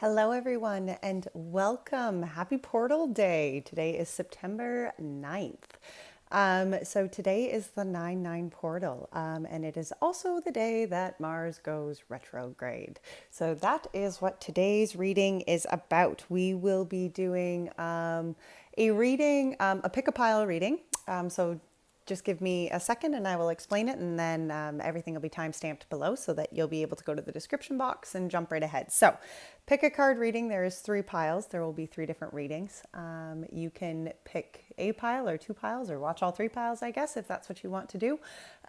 Hello, everyone, and welcome. Happy Portal Day. Today is September 9th. So today is the 9/9 portal, and it is also the day that Mars goes retrograde. So that is what today's reading is about. We will be doing a reading, a pick a pile reading. So just give me a second and I will explain it, and then everything will be time stamped below so that you'll be able to go to the description box and jump right ahead. So pick a card reading. There's 3 piles. There will be 3 different readings. You can pick a pile or 2 piles or watch all 3 piles, I guess, if that's what you want to do.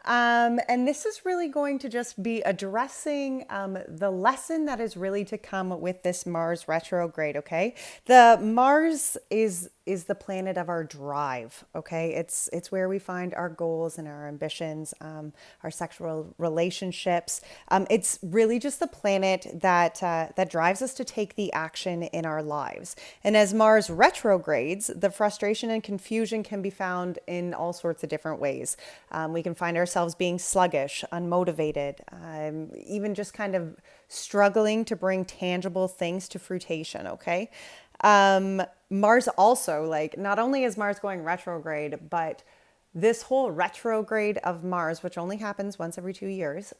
And this is really going to just be addressing the lesson that is really to come with this Mars retrograde, okay? The Mars is the planet of our drive, okay? It's where we find our goals and our ambitions, our sexual relationships. It's really just the planet that drives us to take the action in our lives. And as Mars retrogrades, the frustration and confusion can be found in all sorts of different ways. We can find ourselves being sluggish, unmotivated, even just kind of struggling to bring tangible things to fruition, okay? Mars also, like, not only is Mars going retrograde, but this whole retrograde of Mars, which only happens once every 2 years,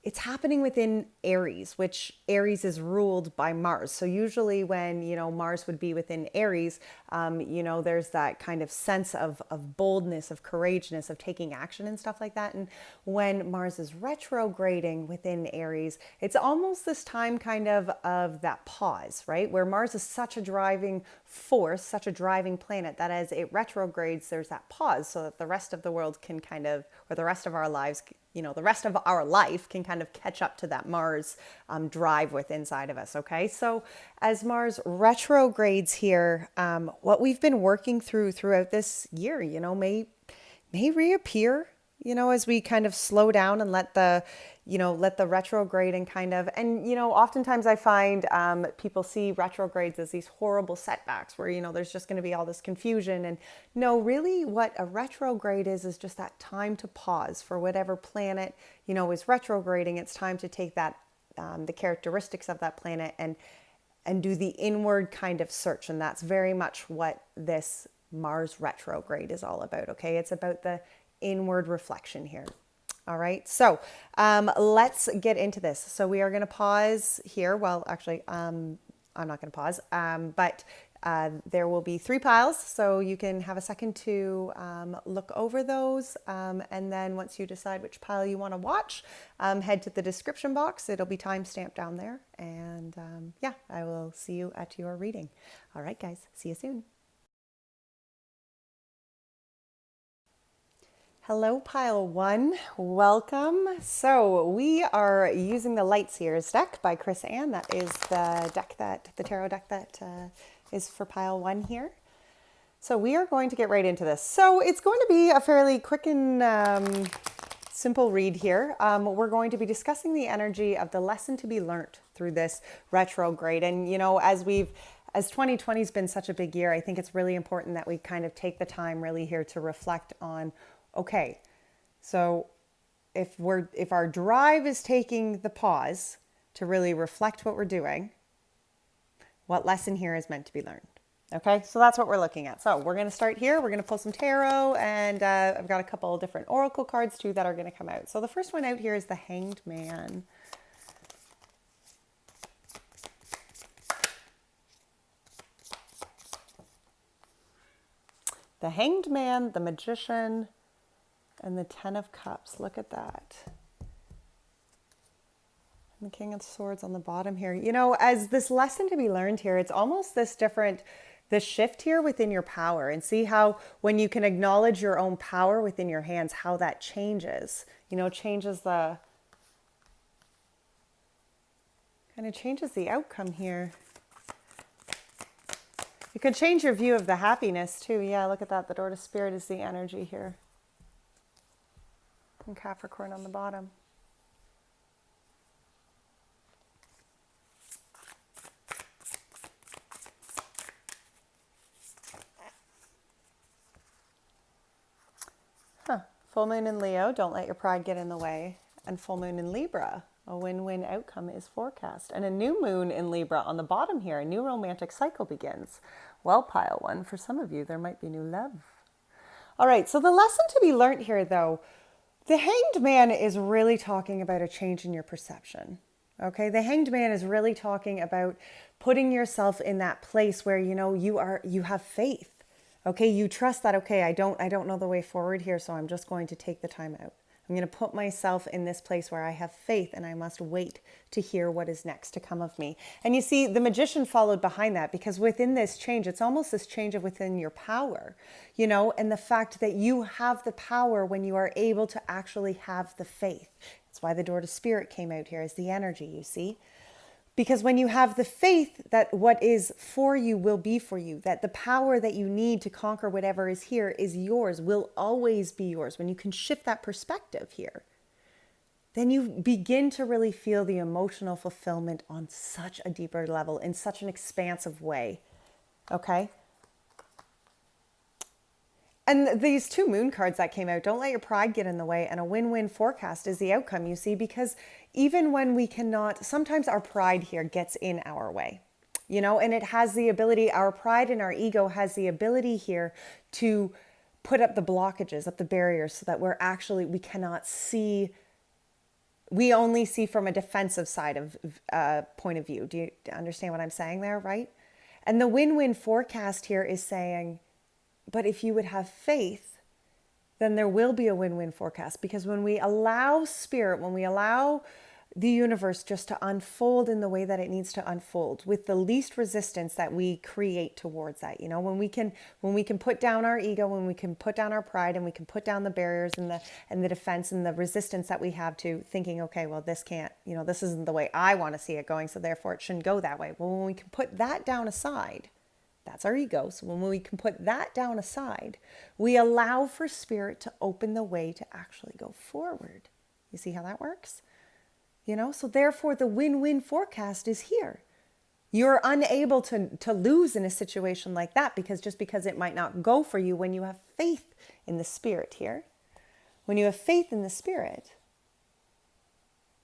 it's happening within Aries, which Aries is ruled by Mars. So usually when, Mars would be within Aries, there's that kind of sense of boldness, of courageousness, of taking action and stuff like that. And when Mars is retrograding within Aries, it's almost this time kind of that pause, right? Where Mars is such a driving force, such a driving planet, that as it retrogrades, there's that pause so that the rest of the world can kind of, or the rest of our lives, the rest of our life can kind of catch up to that Mars drive within inside of us. Okay. So as Mars retrogrades here, what we've been working throughout this year, may reappear, as we kind of slow down and let the retrograde and oftentimes I find people see retrogrades as these horrible setbacks where, there's just going to be all this confusion. And no, really what a retrograde is just that time to pause for whatever planet, is retrograding. It's time to take that, the characteristics of that planet and do the inward kind of search. And that's very much what this Mars retrograde is all about. Okay. It's about the inward reflection here. All right, so let's get into this. So we are going to pause here. Well, actually, I'm not going to pause, but there will be 3 piles, so you can have a second to look over those. And then once you decide which pile you want to watch, head to the description box. It'll be time stamped down there. And yeah, I will see you at your reading. All right, guys, see you soon. Hello, pile 1. Welcome. So we are using the Lights Years deck by Chris Ann. That is the tarot deck that is for pile 1 here. So we are going to get right into this. So it's going to be a fairly quick and simple read here. We're going to be discussing the energy of the lesson to be learnt through this retrograde. And, as 2020 has been such a big year, I think it's really important that we kind of take the time really here to reflect on, okay, so if our drive is taking the pause to really reflect what we're doing, what lesson here is meant to be learned? Okay, so that's what we're looking at. So we're going to start here. We're going to pull some tarot, and I've got a couple of different oracle cards too that are going to come out. So the first one out here is the Hanged Man. The Hanged Man, the Magician, and the 10 of Cups. Look at that. And the King of Swords on the bottom here. As this lesson to be learned here, it's almost this shift here within your power, and see how when you can acknowledge your own power within your hands, how that changes, changes the outcome here. It could change your view of the happiness too. Yeah, look at that. The Door to Spirit is the energy here. And Capricorn on the bottom. Full moon in Leo, don't let your pride get in the way. And full moon in Libra, A win-win outcome is forecast. And a new moon in Libra on the bottom here, a new romantic cycle begins. Well, pile one, for some of you, there might be new love. All right, so the lesson to be learned here, though, the Hanged Man is really talking about a change in your perception. Okay, the Hanged Man is really talking about putting yourself in that place where, you have faith. Okay, you trust that, okay, I don't know the way forward here, so I'm just going to take the time out. I'm going to put myself in this place where I have faith and I must wait to hear what is next to come of me. And you see, the Magician followed behind that, because within this change, it's almost this change of within your power, and the fact that you have the power when you are able to actually have the faith. That's why the door to spirit came out here as the energy, you see. Because when you have the faith that what is for you will be for you, that the power that you need to conquer whatever is here is yours, will always be yours. When you can shift that perspective here, then you begin to really feel the emotional fulfillment on such a deeper level, in such an expansive way. Okay? And these two moon cards that came out, don't let your pride get in the way, and a win-win forecast is the outcome, you see, because even when we cannot, sometimes our pride here gets in our way, and it has the ability, our pride and our ego has the ability here to put up the blockages, up the barriers, so that we cannot see, we only see from a defensive side of point of view. Do you understand what I'm saying there, right? And the win-win forecast here is saying, but if you would have faith, then there will be a win-win forecast. Because when we allow spirit, when we allow the universe just to unfold in the way that it needs to unfold, with the least resistance that we create towards that, when we can put down our ego, when we can put down our pride, and we can put down the barriers and the defense and the resistance that we have to thinking, okay, well, this can't, this isn't the way I want to see it going, so therefore it shouldn't go that way. Well, when we can put that down aside, that's our ego. So when we can put that down aside, we allow for spirit to open the way to actually go forward. You see how that works? So therefore the win-win forecast is here. You're unable to lose in a situation like that, because it might not go for you when you have faith in the spirit here. When you have faith in the spirit,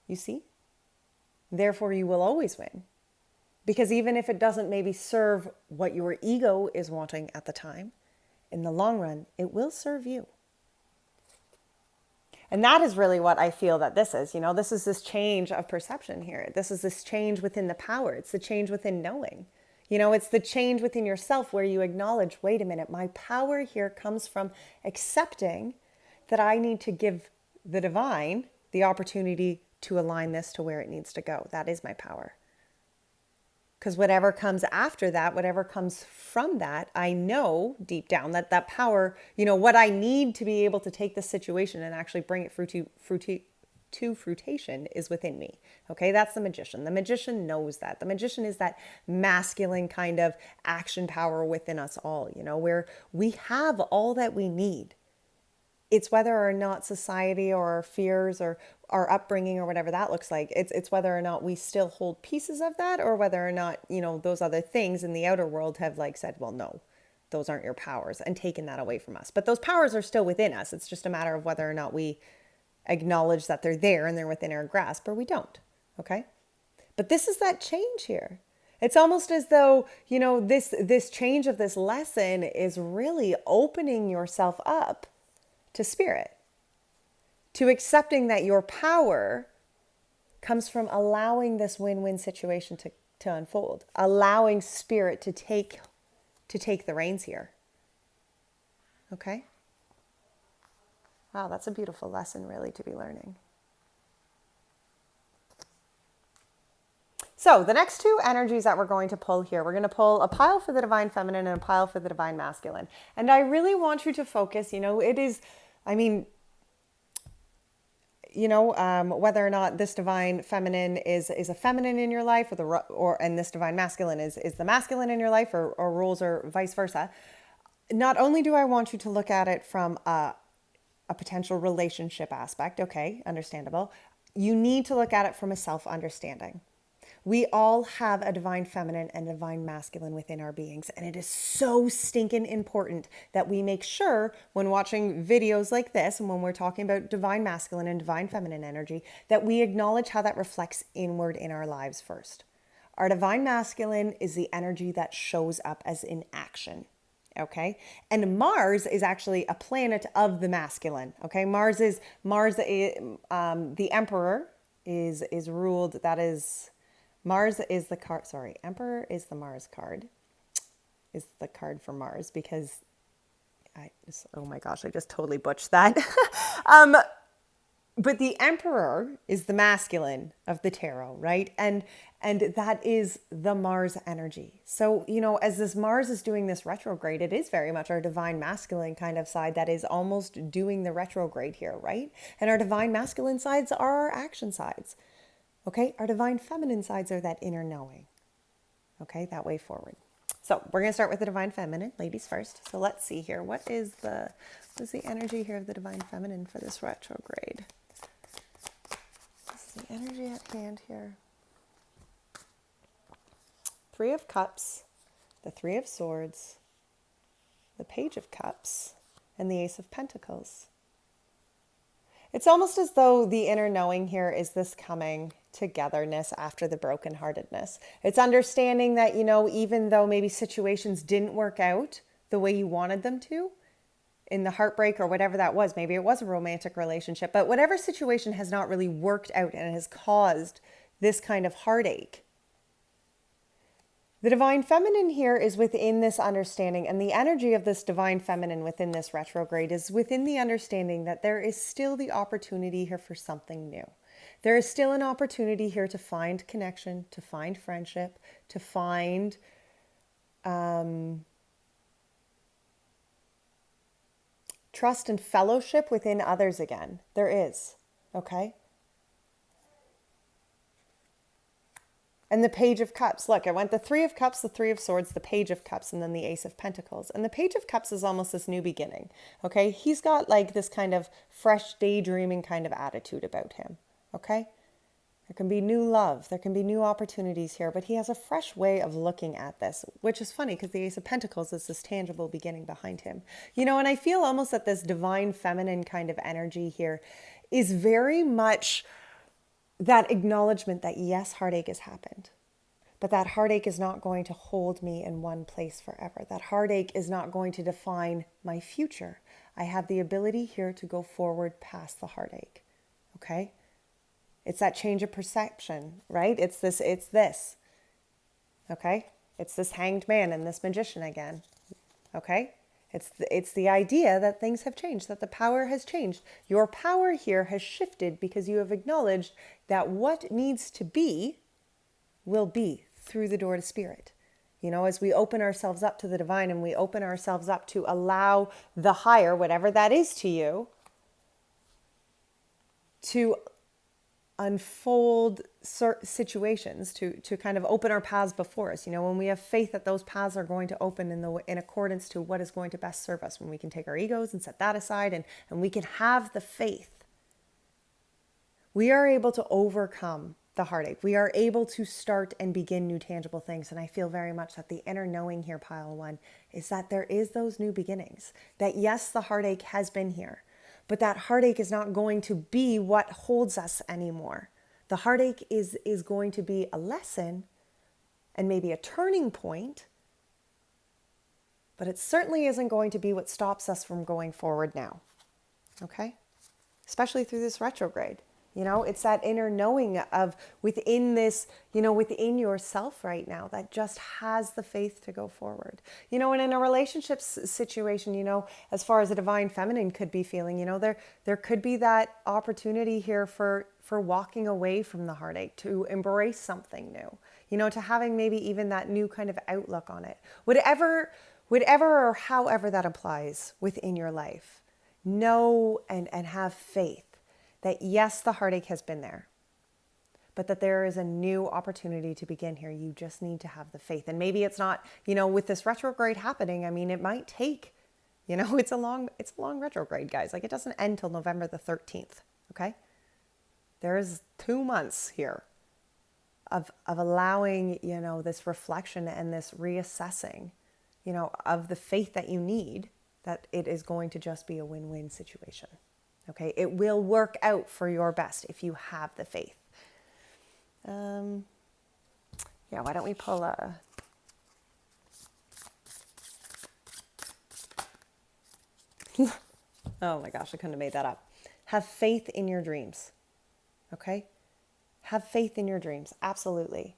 you see? Therefore you will always win. Because even if it doesn't maybe serve what your ego is wanting at the time, in the long run, it will serve you. And that is really what I feel that this is. This is this change of perception here. This is this change within the power. It's the change within knowing. It's the change within yourself where you acknowledge, wait a minute, my power here comes from accepting that I need to give the divine the opportunity to align this to where it needs to go. That is my power. Because whatever comes after that, whatever comes from that, I know deep down that power, what I need to be able to take this situation and actually bring it to fruition is within me. Okay, that's the Magician. The Magician knows that. The Magician is that masculine kind of action power within us all, where we have all that we need. It's whether or not society or our fears or our upbringing or whatever that looks like, it's whether or not we still hold pieces of that, or whether or not, those other things in the outer world have said, well, no, those aren't your powers, and taken that away from us. But those powers are still within us. It's just a matter of whether or not we acknowledge that they're there and they're within our grasp, or we don't. Okay. But this is that change here. It's almost as though, this change of this lesson is really opening yourself up to spirit, to accepting that your power comes from allowing this win-win situation to unfold, allowing spirit to take the reins here. Okay? Wow, that's a beautiful lesson really to be learning. So the next two energies that we're going to pull here, we're going to pull a pile for the divine feminine and a pile for the divine masculine. And I really want you to focus, it is, whether or not this divine feminine is a feminine in your life, and this divine masculine is the masculine in your life, or roles, or vice versa. Not only do I want you to look at it from a potential relationship aspect, okay, understandable. You need to look at it from a self-understanding. We all have a divine feminine and divine masculine within our beings. And it is so stinking important that we make sure when watching videos like this and when we're talking about divine masculine and divine feminine energy, that we acknowledge how that reflects inward in our lives first. Our divine masculine is the energy that shows up as in action. Okay. And Mars is actually a planet of the masculine. Okay. The emperor is ruled. That is, Mars is the card. Sorry. Emperor is the Mars card, is the card for Mars, because oh my gosh, I just totally butched that. But the emperor is the masculine of the tarot, right? And that is the Mars energy. So, as this Mars is doing this retrograde, it is very much our divine masculine kind of side that is almost doing the retrograde here, right? And our divine masculine sides are our action sides. Okay? Our divine feminine sides are that inner knowing. Okay? That way forward. So we're going to start with the divine feminine, ladies first. So let's see here. What is the energy here of the divine feminine for this retrograde? This is the energy at hand here. Three of Cups, the Three of Swords, the Page of Cups, and the Ace of Pentacles. It's almost as though the inner knowing here is this coming togetherness after the brokenheartedness. It's understanding that, even though maybe situations didn't work out the way you wanted them to, in the heartbreak or whatever that was, maybe it was a romantic relationship, but whatever situation has not really worked out and has caused this kind of heartache. The divine feminine here is within this understanding, and the energy of this divine feminine within this retrograde is within the understanding that there is still the opportunity here for something new. There is still an opportunity here to find connection, to find friendship, to find trust and fellowship within others again. There is, okay? And the Page of Cups. Look, I went the Three of Cups, the Three of Swords, the Page of Cups, and then the Ace of Pentacles. And the Page of Cups is almost this new beginning, okay? He's got like this kind of fresh daydreaming kind of attitude about him, okay? There can be new love. There can be new opportunities here, but he has a fresh way of looking at this, which is funny because the Ace of Pentacles is this tangible beginning behind him. And I feel almost that this divine feminine kind of energy here is very much that acknowledgement that yes, heartache has happened, but that heartache is not going to hold me in one place forever. That heartache is not going to define my future. I have the ability here to go forward past the heartache. Okay? It's that change of perception, right? It's this. Okay? It's this Hanged Man and this Magician again. Okay? It's the idea that things have changed, that the power has changed. Your power here has shifted because you have acknowledged that what needs to be will be through the door to spirit. As we open ourselves up to the divine and we open ourselves up to allow the higher, whatever that is to you, to unfold situations, to kind of open our paths before us. When we have faith that those paths are going to open in accordance to what is going to best serve us, when we can take our egos and set that aside and we can have the faith, we are able to overcome the heartache. We are able to start and begin new tangible things. And I feel very much that the inner knowing here, pile one, is that there is those new beginnings. That yes, the heartache has been here, but that heartache is not going to be what holds us anymore. The heartache is going to be a lesson and maybe a turning point, but it certainly isn't going to be what stops us from going forward now. Okay? Especially through this retrograde. It's that inner knowing of within this, within yourself right now that just has the faith to go forward. And in a relationship situation, as far as a divine feminine could be feeling, there could be that opportunity here for walking away from the heartache, to embrace something new, to having maybe even that new kind of outlook on it. Whatever or however that applies within your life, know and have faith that yes, the heartache has been there, but that there is a new opportunity to begin here. You just need to have the faith. And maybe it's not, with this retrograde happening, it might take, it's a long retrograde, guys. Like, it doesn't end till November the 13th, okay? There is 2 months here of allowing, this reflection and this reassessing, of the faith that you need, that it is going to just be a win-win situation. Okay, it will work out for your best if you have the faith. Why don't we pull a... Oh my gosh, I couldn't have made that up. Have faith in your dreams. Okay? Have faith in your dreams. Absolutely.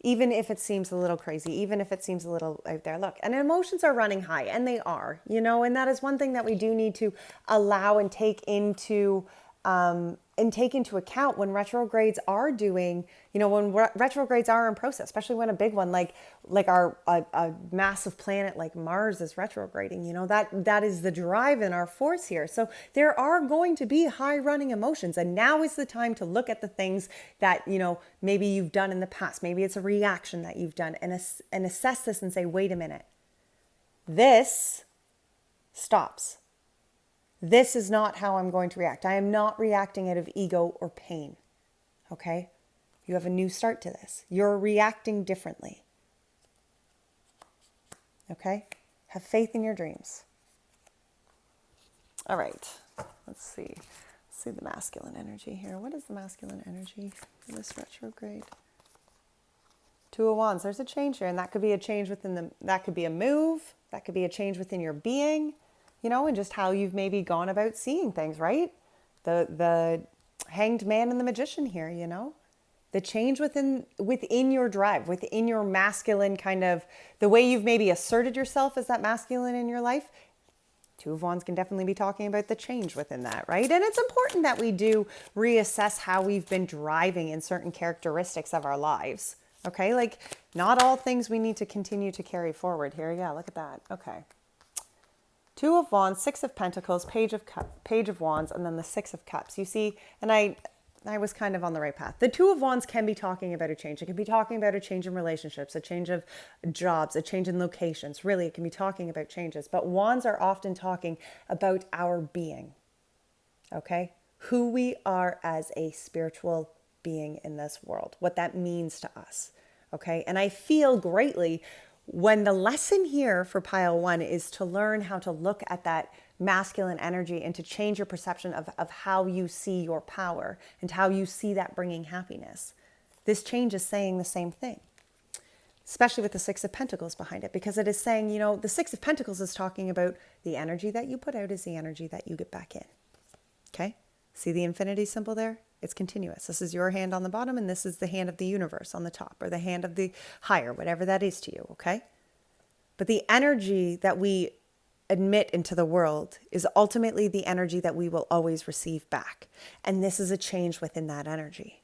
Even if it seems a little crazy, even if it seems a little out there. Look, and emotions are running high, and they are, and that is one thing that we do need to allow and take into account when retrogrades are doing, when retrogrades are in process, especially when a big one like a massive planet like Mars is retrograding, that is the drive in our force here. So there are going to be high running emotions, and now is the time to look at the things that, maybe you've done in the past. Maybe it's a reaction that you've done, and assess this and say, wait a minute, this stops. This is not how I'm going to react. I am not reacting out of ego or pain. Okay? You have a new start to this. You're reacting differently. Okay? Have faith in your dreams. All right. Let's see. Let's see the masculine energy here. What is the masculine energy for this retrograde? Two of Wands. There's a change here, and that could be a change that could be a move. That could be a change within your being. And just how you've maybe gone about seeing things, right? The Hanged Man and the Magician here, the change within your drive, within your masculine kind of, the way you've maybe asserted yourself as that masculine in your life. Two of Wands can definitely be talking about the change within that, right? And it's important that we do reassess how we've been driving in certain characteristics of our lives, okay? Like, not all things we need to continue to carry forward here. Yeah, look at that. Okay. Two of Wands, Six of Pentacles, Page of Wands, and then the Six of Cups. You see, and I was kind of on the right path. The Two of Wands can be talking about a change. It can be talking about a change in relationships, a change of jobs, a change in locations. Really, it can be talking about changes. But Wands are often talking about our being, okay? Who we are as a spiritual being in this world, what that means to us, okay? And I feel greatly when the lesson here for pile one is to learn how to look at that masculine energy and to change your perception of how you see your power and how you see that bringing happiness. This change is saying the same thing, especially with the Six of Pentacles behind it, because it is saying, the Six of Pentacles is talking about the energy that you put out is the energy that you get back in. Okay? See the infinity symbol there? It's continuous. This is your hand on the bottom, and this is the hand of the universe on the top, or the hand of the higher, whatever that is to you, okay? But the energy that we admit into the world is ultimately the energy that we will always receive back. And this is a change within that energy.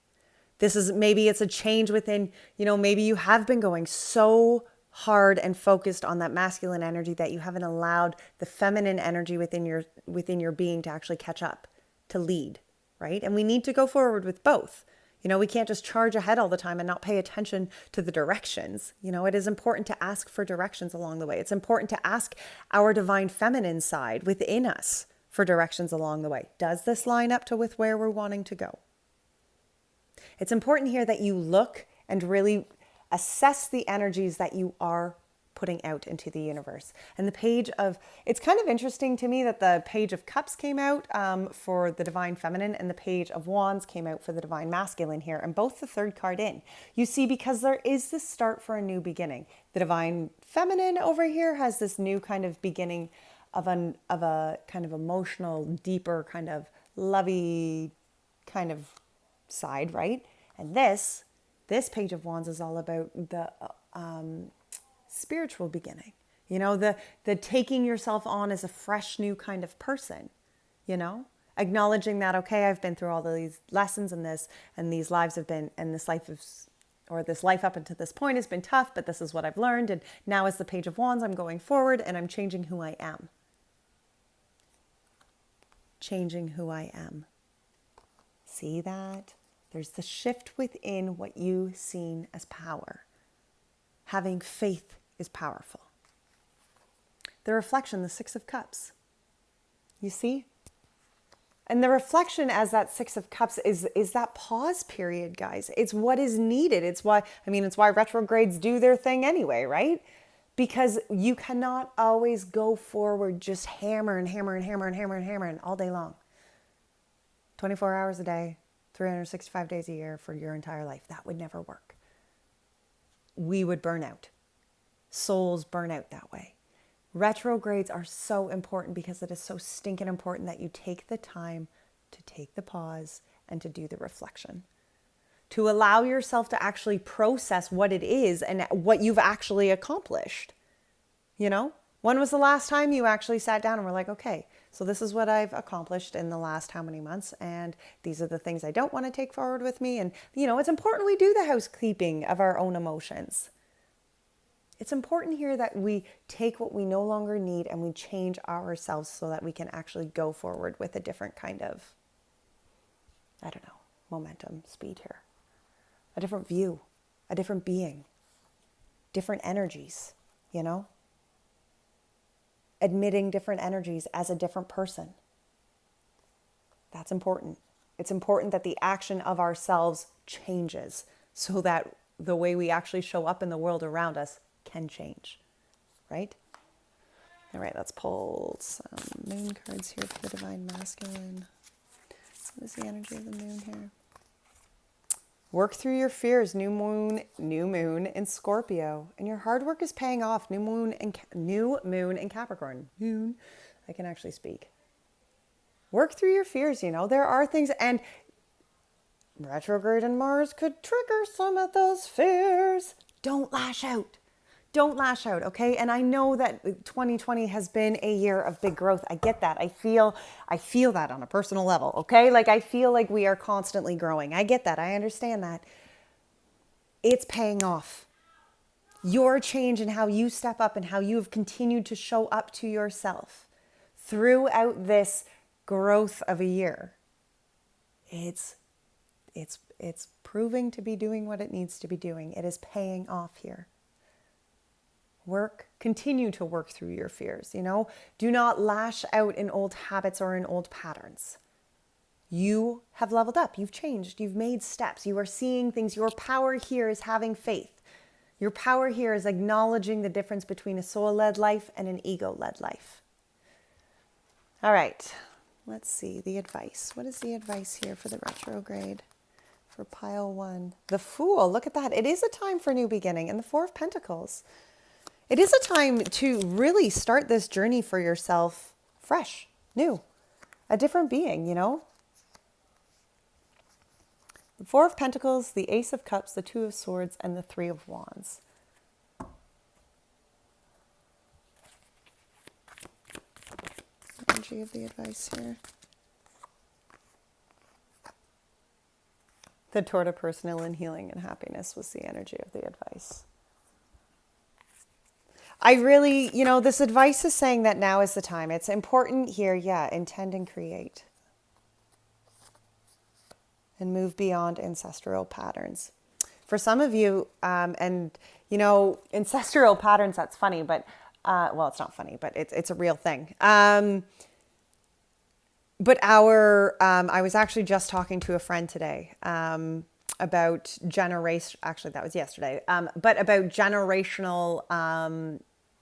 Maybe it's a change within, maybe you have been going so hard and focused on that masculine energy that you haven't allowed the feminine energy within your being to actually catch up, to lead. Right? And we need to go forward with both. We can't just charge ahead all the time and not pay attention to the directions. It is important to ask for directions along the way. It's important to ask our divine feminine side within us for directions along the way. Does this line up to with where we're wanting to go? It's important here that you look and really assess the energies that you are putting out into the universe. And it's kind of interesting to me that the Page of Cups came out for the Divine Feminine, and the Page of Wands came out for the Divine Masculine here, and both the third card in. You see, because there is this start for a new beginning. The Divine Feminine over here has this new kind of beginning of a kind of emotional, deeper, kind of lovey kind of side, right? And this Page of Wands is all about the spiritual beginning, the taking yourself on as a fresh new kind of person, acknowledging that, okay, I've been through all these lessons and these lives have been, and this life up until this point has been tough, but this is what I've learned. And now as the Page of Wands, I'm going forward and I'm changing who I am. Changing who I am. See that? There's the shift within what you've seen as power. Having faith is powerful. The reflection, the Six of Cups. You see? And the reflection as that Six of Cups is that pause period, guys. It's what is needed. It's why retrogrades do their thing anyway, right? Because you cannot always go forward just hammer and hammer and hammer and hammer and hammering all day long. 24 hours a day, 365 days a year for your entire life. That would never work. We would burn out. Souls burn out that way. Retrogrades are so important because it is so stinking important that you take the time to take the pause and to do the reflection. To allow yourself to actually process what it is and what you've actually accomplished. You know? When was the last time you actually sat down and were like, okay, so this is what I've accomplished in the last how many months, and these are the things I don't want to take forward with me. And, you know, it's important we do the housekeeping of our own emotions. It's important here that we take what we no longer need and we change ourselves so that we can actually go forward with a different kind of, I don't know, momentum, speed here. A different view, a different being, different energies, you know? Admitting different energies as a different person. That's important. It's important that the action of ourselves changes so that the way we actually show up in the world around us can change, right? All right, let's pull some moon cards here for the Divine Masculine. What is the energy of the moon here? Work through your fears, new moon in Scorpio, and your hard work is paying off. New moon in Capricorn. I can actually speak. Work through your fears, you know. There are things, and retrograde in Mars could trigger some of those fears. Don't lash out. Don't lash out, okay? And I know that 2020 has been a year of big growth. I get that. I feel that on a personal level, okay? Like I feel like we are constantly growing. I get that. I understand that. It's paying off. Your change in how you step up and how you have continued to show up to yourself throughout this growth of a year. It's proving to be doing what it needs to be doing. It is paying off here. Continue to work through your fears, you know. Do not lash out in old habits or in old patterns. You have leveled up. You've changed. You've made steps. You are seeing things. Your power here is having faith. Your power here is acknowledging the difference between a soul-led life and an ego-led life. All right. Let's see the advice. What is the advice here for the retrograde? For pile one. The Fool. Look at that. It is a time for new beginning. And the Four of Pentacles. It is a time to really start this journey for yourself fresh, new, a different being, you know. The Four of Pentacles, the Ace of Cups, the Two of Swords, and the Three of Wands. Energy of the advice here. The Tour to Personal and Healing and Happiness was the energy of the advice. I really, you know, this advice is saying that now is the time. It's important here, yeah, intend and create. And move beyond ancestral patterns. For some of you, and, you know, ancestral patterns, that's funny, but, well, it's not funny, but it's a real thing. But I was actually just talking to a friend today, about actually that was yesterday, but about generational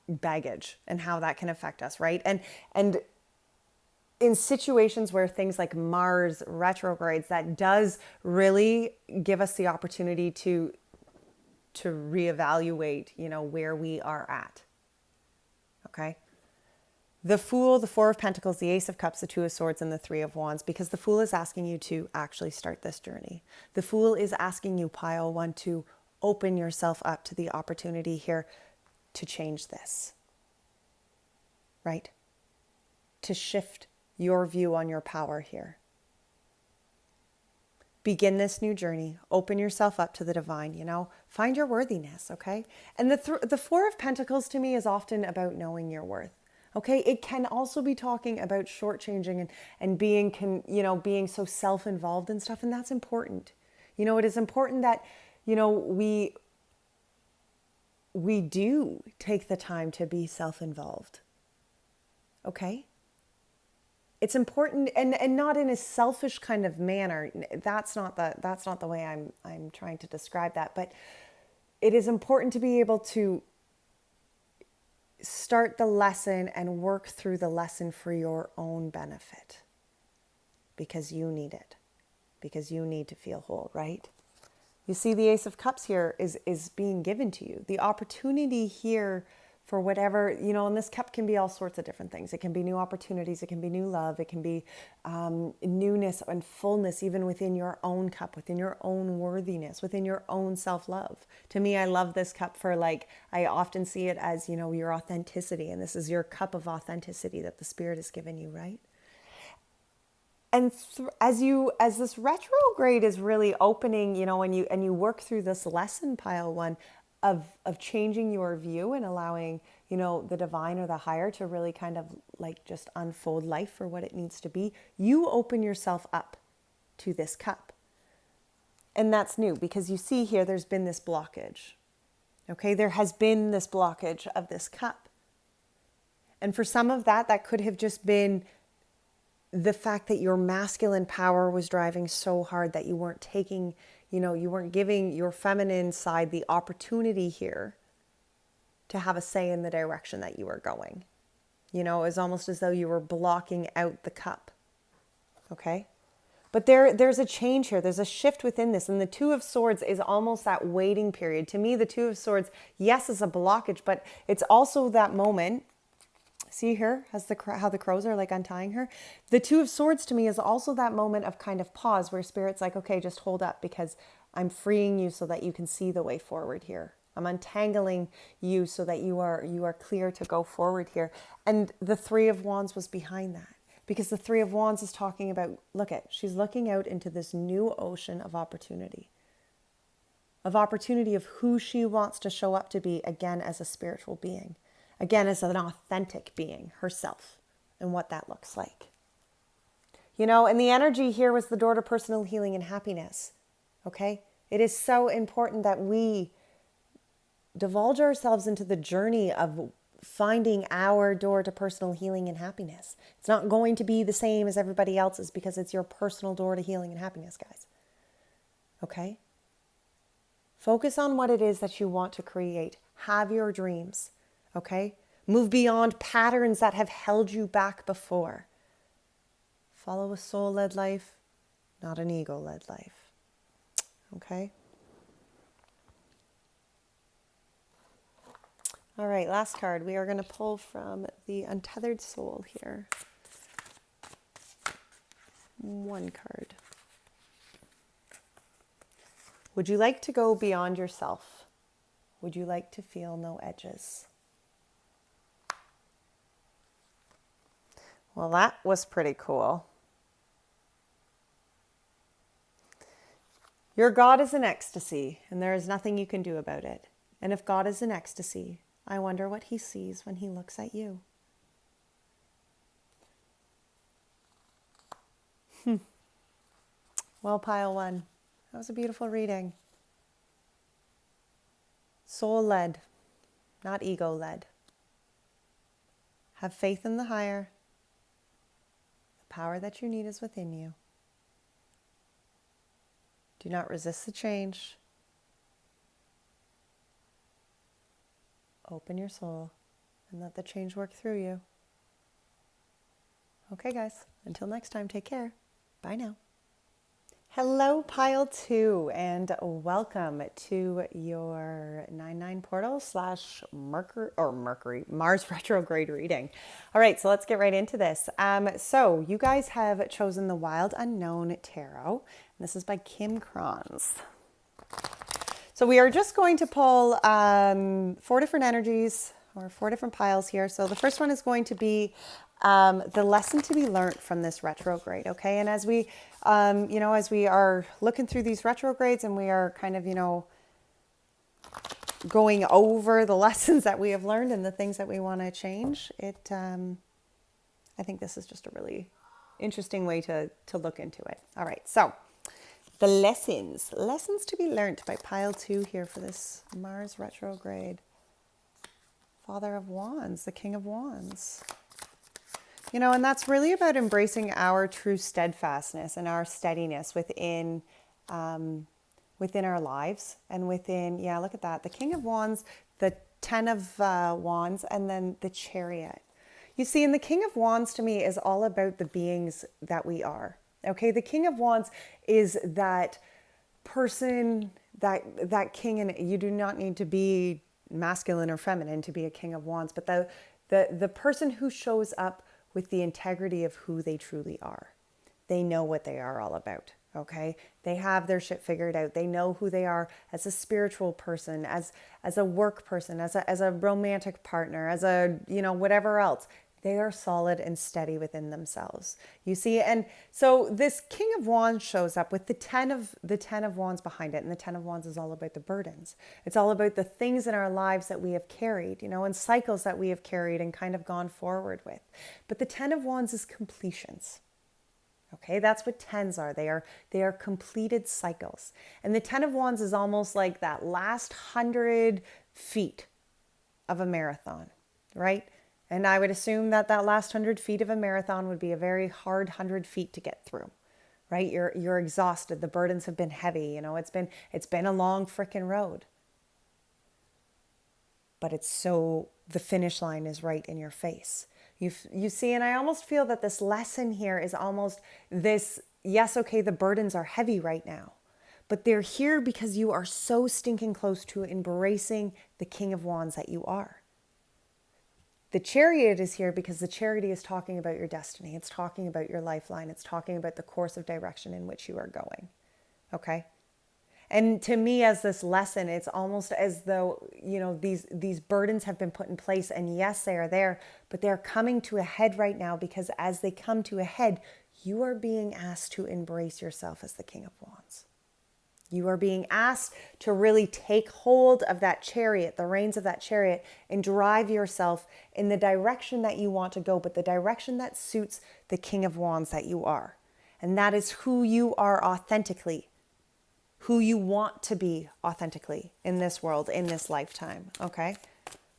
baggage and how that can affect us, right? And in situations where things like Mars retrogrades, that does really give us the opportunity to reevaluate, you know, where we are at. Okay? The Fool, the Four of Pentacles, the Ace of Cups, the Two of Swords, and the Three of Wands, because the Fool is asking you to actually start this journey. The Fool is asking you, pile one, to open yourself up to the opportunity here to change this, right? To shift your view on your power here. Begin this new journey. Open yourself up to the divine, you know. Find your worthiness, okay? And the Four of Pentacles to me is often about knowing your worth. Okay, it can also be talking about shortchanging and being, being so self-involved and stuff, and that's important. You know, it is important that, you know, we do take the time to be self-involved. Okay? it's important, and not in a selfish kind of manner. That's not the way I'm trying to describe that. But it is important to be able to start the lesson and work through the lesson for your own benefit, because you need it, because you need to feel whole, right? You see, the Ace of Cups here is being given to you. The opportunity here for whatever, and this cup can be all sorts of different things. It can be new opportunities. It can be new love. It can be newness and fullness, even within your own cup, within your own worthiness, within your own self-love. To me, I love this cup for, like, I often see it as, your authenticity. And this is your cup of authenticity that the Spirit has given you, right? And as this retrograde is really opening, and you work through this lesson, pile one, of changing your view and allowing, the divine or the higher to really kind of like just unfold life for what it needs to be, you open yourself up to this cup. And that's new, because you see here, there's been this blockage. Okay, there has been this blockage of this cup. And for some of that could have just been the fact that your masculine power was driving so hard that you weren't taking, you weren't giving your feminine side the opportunity here to have a say in the direction that you were going. It was almost as though you were blocking out the cup. Okay? But there's a change here. There's a shift within this. And the Two of Swords is almost that waiting period. To me, the Two of Swords, yes, is a blockage, but it's also that moment. See here, how the crows are like untying her. The Two of Swords to me is also that moment of kind of pause where Spirit's like, okay, just hold up, because I'm freeing you so that you can see the way forward here. I'm untangling you so that you are clear to go forward here. And the Three of Wands was behind that, because the Three of Wands is talking about, she's looking out into this new ocean of opportunity of who she wants to show up to be, again, as a spiritual being. Again, as an authentic being herself, and what that looks like. And the energy here was the door to personal healing and happiness. Okay? It is so important that we divulge ourselves into the journey of finding our door to personal healing and happiness. It's not going to be the same as everybody else's, because it's your personal door to healing and happiness, guys. Okay? Focus on what it is that you want to create. Have your dreams. Okay? Move beyond patterns that have held you back before. Follow a soul-led life, not an ego-led life. Okay? All right, last card. We are going to pull from the Untethered Soul here. One card. Would you like to go beyond yourself? Would you like to feel no edges? Well, that was pretty cool. Your God is in ecstasy, and there is nothing you can do about it. And if God is in ecstasy, I wonder what he sees when he looks at you. Well, pile one, that was a beautiful reading. Soul-led, not ego-led. Have faith in the higher. The power that you need is within you. Do not resist the change. Open your soul and let the change work through you. Okay, guys, until next time, take care. Bye now. Hello, pile two, and welcome to your 9/9 portal / Mars retrograde reading. All right, so let's get right into this. So you guys have chosen the Wild Unknown Tarot. And this is by Kim Kranz. So we are just going to pull 4 different energies, or 4 different piles here. So the first one is going to be the lesson to be learned from this retrograde, okay? And as we, as we are looking through these retrogrades, and we are kind of, going over the lessons that we have learned and the things that we want to change, I think this is just a really interesting way to look into it. All right, so the lessons to be learned by pile 2 here for this Mars retrograde. Father of Wands, the King of Wands. And that's really about embracing our true steadfastness and our steadiness within our lives and within, yeah, look at that. The King of Wands, the Ten of Wands, and then the Chariot. You see, and the King of Wands to me is all about the beings that we are. Okay, the King of Wands is that person, that king, and you do not need to be masculine or feminine to be a King of Wands, but the person who shows up with the integrity of who they truly are. They know what they are all about. Okay, they have their shit figured out. They know who they are as a spiritual person, as a work person, as a romantic partner, as a whatever else. They are solid and steady within themselves. You see, and so this King of Wands shows up with the ten of Wands behind it, and the Ten of Wands is all about the burdens. It's all about the things in our lives that we have carried, and cycles that we have carried and kind of gone forward with. But the Ten of Wands is completions. Okay, that's what tens are. They are completed cycles. And the Ten of Wands is almost like that last 100 feet of a marathon, right? And I would assume that last 100 feet of a marathon would be a very hard 100 feet to get through, right? You're exhausted. The burdens have been heavy. It's been a long freaking road. But the finish line is right in your face. You see, and I almost feel that this lesson here is almost this, yes, okay, the burdens are heavy right now, but they're here because you are so stinking close to embracing the King of Wands that you are. The Chariot is here because the Chariot is talking about your destiny. It's talking about your lifeline. It's talking about the course of direction in which you are going. Okay? And to me, as this lesson, it's almost as though, these burdens have been put in place, and yes, they are there, but they're coming to a head right now, because as they come to a head, you are being asked to embrace yourself as the King of Wands. You are being asked to really take hold of that chariot, the reins of that chariot, and drive yourself in the direction that you want to go, but the direction that suits the King of Wands that you are. And that is who you are authentically, who you want to be authentically in this world, in this lifetime, okay?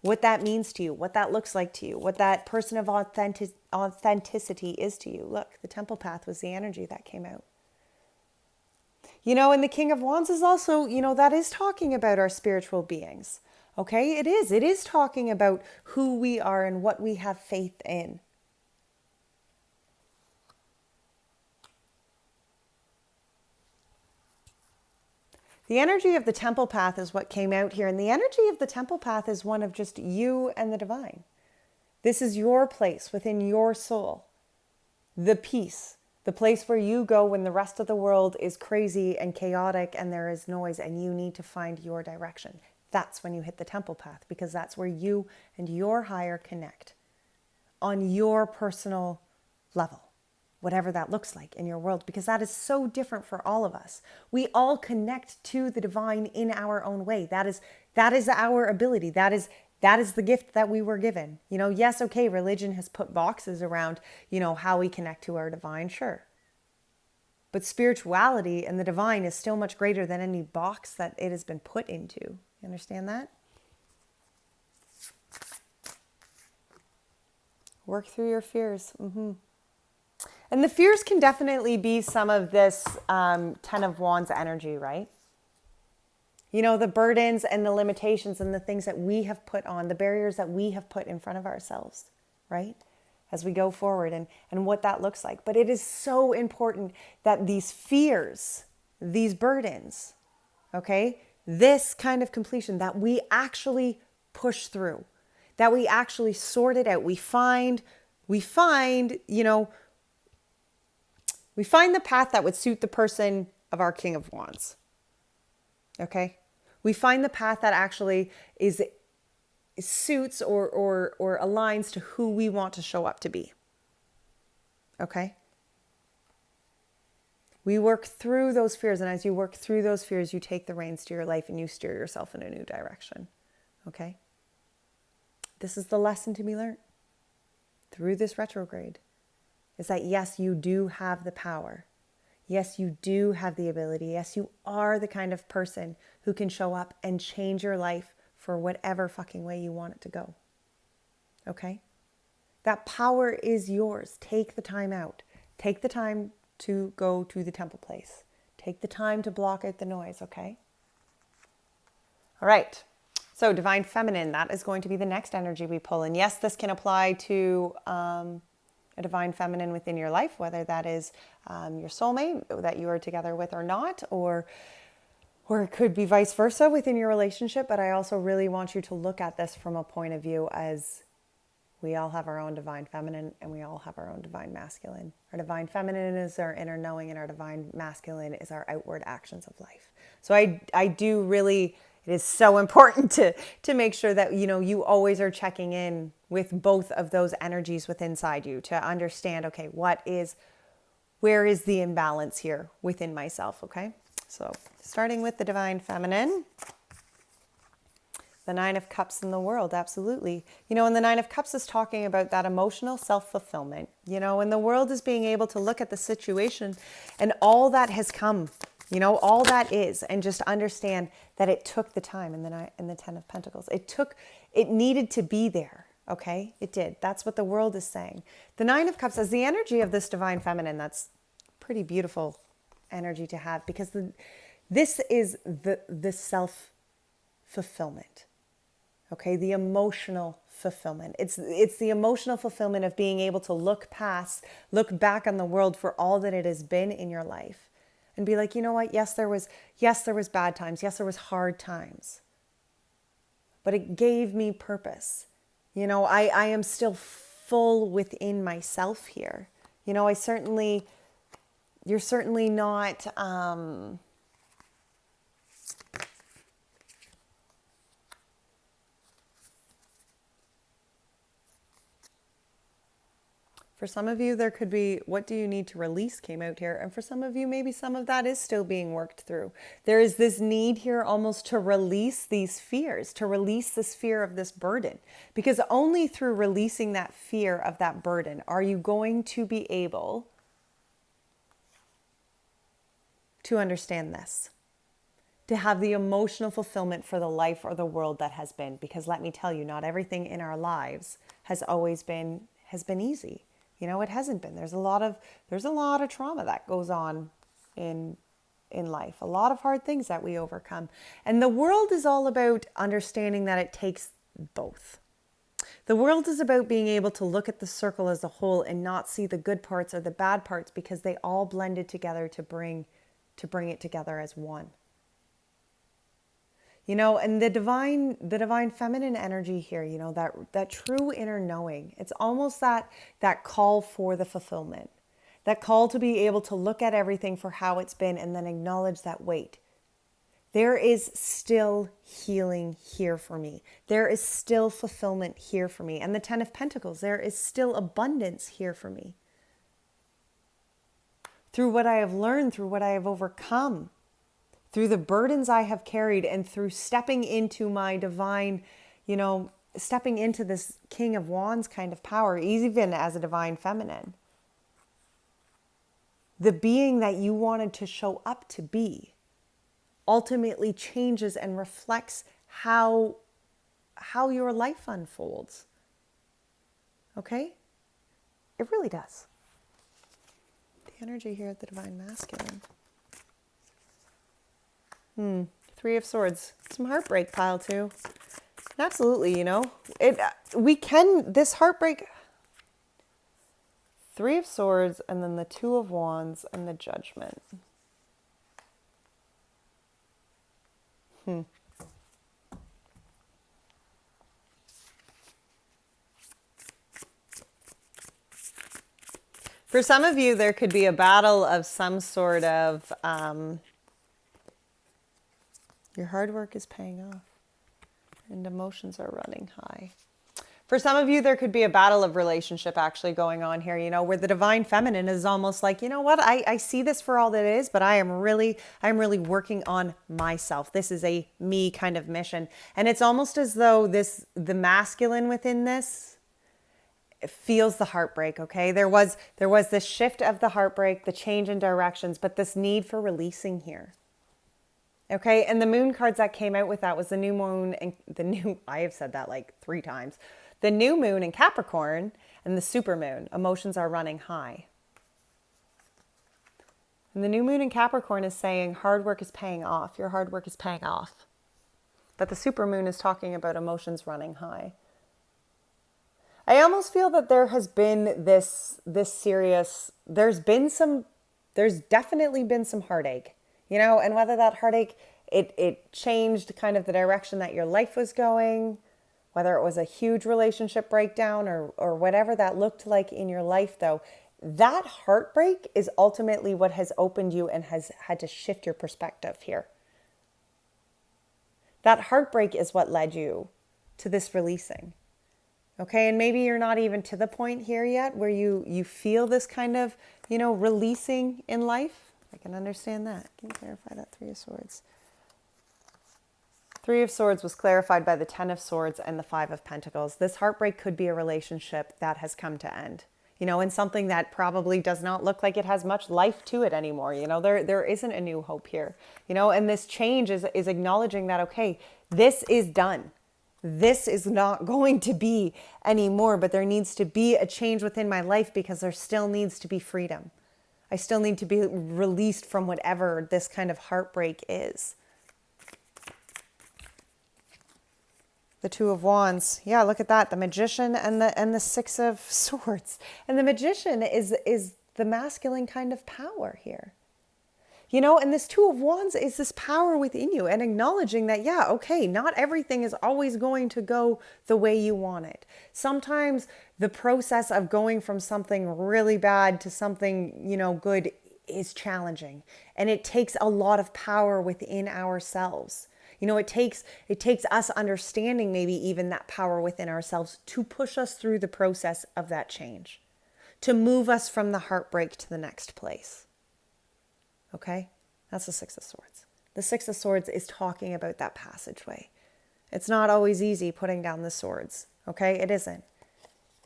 What that means to you, what that looks like to you, what that person of authenticity is to you. Look, the Temple Path was the energy that came out. And the King of Wands is also, that is talking about our spiritual beings. Okay, it is. It is talking about who we are and what we have faith in. The energy of the Temple Path is what came out here. And the energy of the Temple Path is one of just you and the divine. This is your place within your soul. The peace. The place where you go when the rest of the world is crazy and chaotic and there is noise and you need to find your direction. That's when you hit the Temple Path, because that's where you and your higher connect on your personal level, whatever that looks like in your world, because that is so different for all of us. We all connect to the divine in our own way. That is our ability. That is the gift that we were given. Yes, okay, religion has put boxes around, how we connect to our divine, sure. But spirituality and the divine is still much greater than any box that it has been put into. You understand that? Work through your fears. And the fears can definitely be some of this Ten of Wands energy, right? The burdens and the limitations and the things that we have put on, the barriers that we have put in front of ourselves, right? As we go forward and what that looks like. But it is so important that these fears, these burdens, okay, this kind of completion, that we actually push through, that we actually sort it out. We find the path that would suit the person of our King of Wands. Okay? We find the path that actually suits or aligns to who we want to show up to be. Okay? We work through those fears, and as you work through those fears, you take the reins to your life and you steer yourself in a new direction. Okay? This is the lesson to be learned through this retrograde, is that yes, you do have the power. Yes, you do have the ability. Yes, you are the kind of person who can show up and change your life for whatever fucking way you want it to go. Okay? That power is yours. Take the time out. Take the time to go to the temple place. Take the time to block out the noise, okay? All right. So divine feminine, that is going to be the next energy we pull. And yes, this can apply to a divine feminine within your life, whether that is your soulmate that you are together with or not, or it could be vice versa within your relationship. But I also really want you to look at this from a point of view as we all have our own divine feminine and we all have our own divine masculine. Our divine feminine is our inner knowing and our divine masculine is our outward actions of life. So I do really, it is so important to make sure that, you always are checking in with both of those energies within inside you to understand, okay, where is the imbalance here within myself, okay? So starting with the divine feminine. The Nine of Cups in the world, absolutely. And the Nine of Cups is talking about that emotional self-fulfillment, and the world is being able to look at the situation and all that has come, all that is, and just understand that it took the time in the Ten of Pentacles. It needed to be there, okay? It did. That's what the world is saying. The Nine of Cups as the energy of this divine feminine, that's pretty beautiful energy to have because this is the self-fulfillment. Okay, the emotional fulfillment. It's the emotional fulfillment of being able to look back on the world for all that it has been in your life and be like, you know what? Yes, there was bad times. Yes, there was hard times. But it gave me purpose. I am still full within myself here. You're certainly not, for some of you, there could be, what do you need to release came out here. And for some of you, maybe some of that is still being worked through. There is this need here almost to release these fears, to release this fear of this burden. Because only through releasing that fear of that burden are you going to be able to understand this. To have the emotional fulfillment for the life or the world that has been. Because let me tell you, not everything in our lives has been easy. It hasn't been. There's a lot of trauma that goes on in life. A lot of hard things that we overcome. And the world is all about understanding that it takes both. The world is about being able to look at the circle as a whole and not see the good parts or the bad parts because they all blended together to bring it together as one. And the divine feminine energy here, that true inner knowing, it's almost that call for the fulfillment, that call to be able to look at everything for how it's been and then acknowledge that, wait, there is still healing here for me. There is still fulfillment here for me. And the Ten of Pentacles, there is still abundance here for me. Through what I have learned, through what I have overcome, through the burdens I have carried and through stepping into my divine, stepping into this King of Wands kind of power, even as a divine feminine. The being that you wanted to show up to be ultimately changes and reflects how your life unfolds. Okay? It really does. The energy here at the divine masculine. Three of Swords. Some heartbreak pile too. Absolutely, this heartbreak. Three of Swords and then the Two of Wands and the Judgment. For some of you, there could be a battle of some sort of... your hard work is paying off and emotions are running high. For some of you, there could be a battle of relationship actually going on here, where the divine feminine is almost like, you know what, I see this for all that it is, but I'm really working on myself. This is a me kind of mission. And it's almost as though the masculine within this feels the heartbreak, okay? There was this shift of the heartbreak, the change in directions, but this need for releasing here. Okay, and the moon cards that came out with that was the new moon and I have said that like 3 times. The new moon in Capricorn and the supermoon, emotions are running high. And the new moon in Capricorn is saying hard work is paying off. Your hard work is paying off. But the supermoon is talking about emotions running high. I almost feel that there has been this serious, there's definitely been some heartache, and whether that heartache, it changed kind of the direction that your life was going, whether it was a huge relationship breakdown or whatever that looked like in your life, though, that heartbreak is ultimately what has opened you and has had to shift your perspective here. That heartbreak is what led you to this releasing. Okay, and maybe you're not even to the point here yet where you feel this kind of, releasing in life. I can understand that. Can you clarify that? Three of Swords. Three of Swords was clarified by the Ten of Swords and the Five of Pentacles. This heartbreak could be a relationship that has come to end. And something that probably does not look like it has much life to it anymore. There isn't a new hope here. And this change is acknowledging that, okay, this is done. This is not going to be anymore, but there needs to be a change within my life because there still needs to be freedom. I still need to be released from whatever this kind of heartbreak is. The Two of Wands. Yeah, look at that. The Magician and the Six of Swords. And the Magician is the masculine kind of power here. And this Two of Wands is this power within you and acknowledging that, yeah, okay, not everything is always going to go the way you want it. Sometimes the process of going from something really bad to something, good is challenging. And it takes a lot of power within ourselves. It takes us understanding maybe even that power within ourselves to push us through the process of that change, to move us from the heartbreak to the next place. Okay? That's the Six of Swords. The Six of Swords is talking about that passageway. It's not always easy putting down the swords. Okay? It isn't.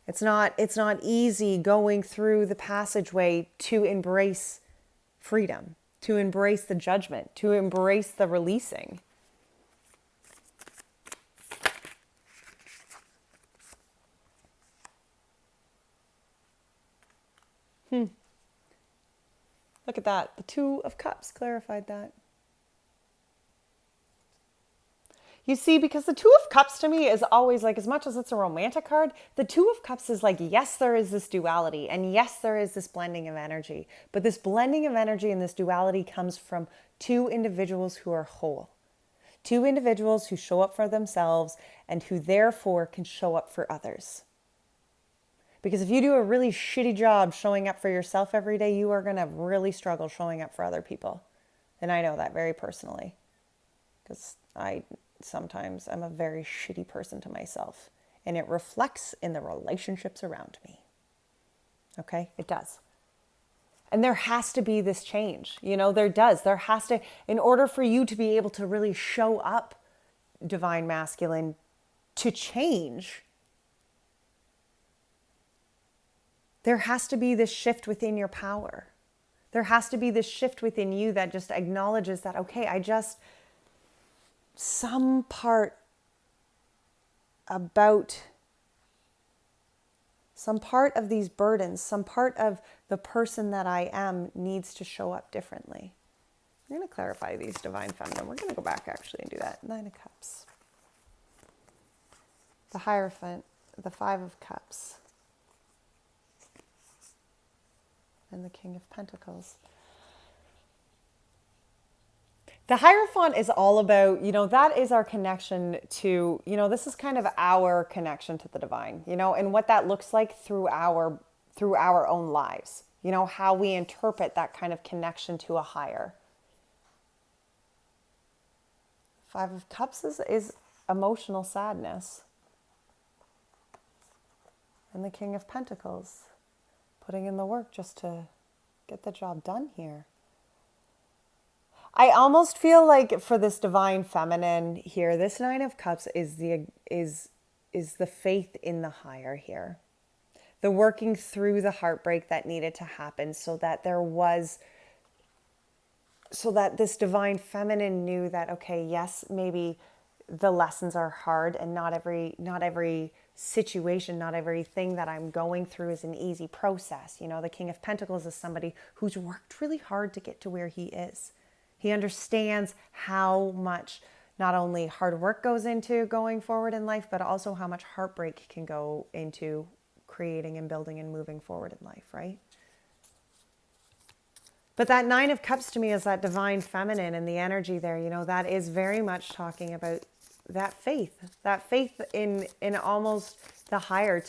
It's not easy going through the passageway to embrace freedom, to embrace the judgment, to embrace the releasing. Look at that. The Two of Cups clarified that. You see, because the Two of Cups to me is always like, as much as it's a romantic card, the Two of Cups is like, yes, there is this duality. And yes, there is this blending of energy. But this blending of energy and this duality comes from two individuals who are whole. Two individuals who show up for themselves and who therefore can show up for others. Because if you do a really shitty job showing up for yourself every day, you are going to really struggle showing up for other people. And I know that very personally. Because sometimes I'm a very shitty person to myself. And it reflects in the relationships around me. Okay? It does. And there has to be this change. There does. There has to, in order for you to be able to really show up, divine masculine, to change, there has to be this shift within your power. There has to be this shift within you that just acknowledges that, okay, some part of these burdens, some part of the person that I am needs to show up differently. I'm going to clarify these divine feminine. We're going to go back actually and do that. Nine of Cups. The Hierophant, the Five of Cups. And the King of Pentacles. The Hierophant is all about, that is our connection to, this is kind of our connection to the divine, and what that looks like through our own lives, how we interpret that kind of connection to a higher. Five of Cups is emotional sadness. And the King of Pentacles, putting in the work just to get the job done here. I almost feel like for this divine feminine here, this Nine of Cups is the faith in the higher here. The working through the heartbreak that needed to happen so that this divine feminine knew that, okay, yes, maybe the lessons are hard, and not every situation, not everything that I'm going through is an easy process. You know, the King of Pentacles is somebody who's worked really hard to get to where he is. He understands how much not only hard work goes into going forward in life, but also how much heartbreak can go into creating and building and moving forward in life, right? But that Nine of Cups to me is that divine feminine, and the energy there, you know, that is very much talking about that faith in almost the higher,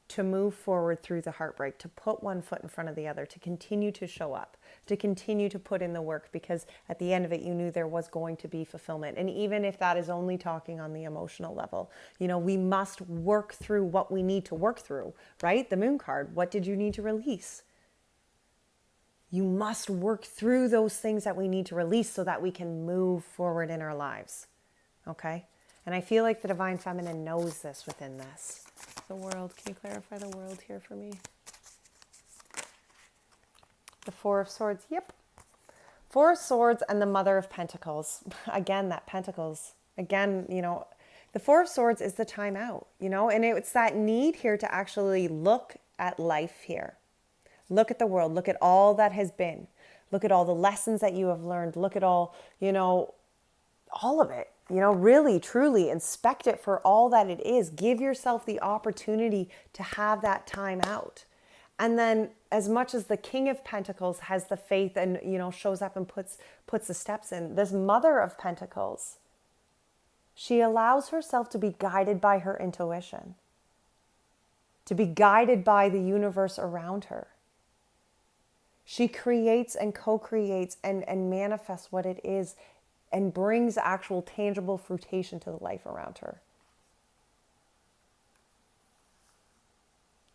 to move forward through the heartbreak, to put one foot in front of the other, to continue to show up, to continue to put in the work, because at the end of it, you knew there was going to be fulfillment. And even if that is only talking on the emotional level, you know, we must work through what we need to work through, right? The Moon card, what did you need to release? You must work through those things that we need to release so that we can move forward in our lives, okay? And I feel like the Divine Feminine knows this within this. The World, can you clarify the World here for me? The Four of Swords, yep. Four of Swords and the Mother of Pentacles. Again, that Pentacles. Again, you know, the Four of Swords is the time out, you know, and it's that need here to actually look at life here. Look at the world. Look at all that has been. Look at all the lessons that you have learned. Look at all, you know, all of it. You know, really, truly inspect it for all that it is. Give yourself the opportunity to have that time out. And then as much as the King of Pentacles has the faith and, you know, shows up and puts the steps in, this Mother of Pentacles, she allows herself to be guided by her intuition, to be guided by the universe around her. She creates and co-creates and manifests what it is, and brings actual tangible fruition to the life around her.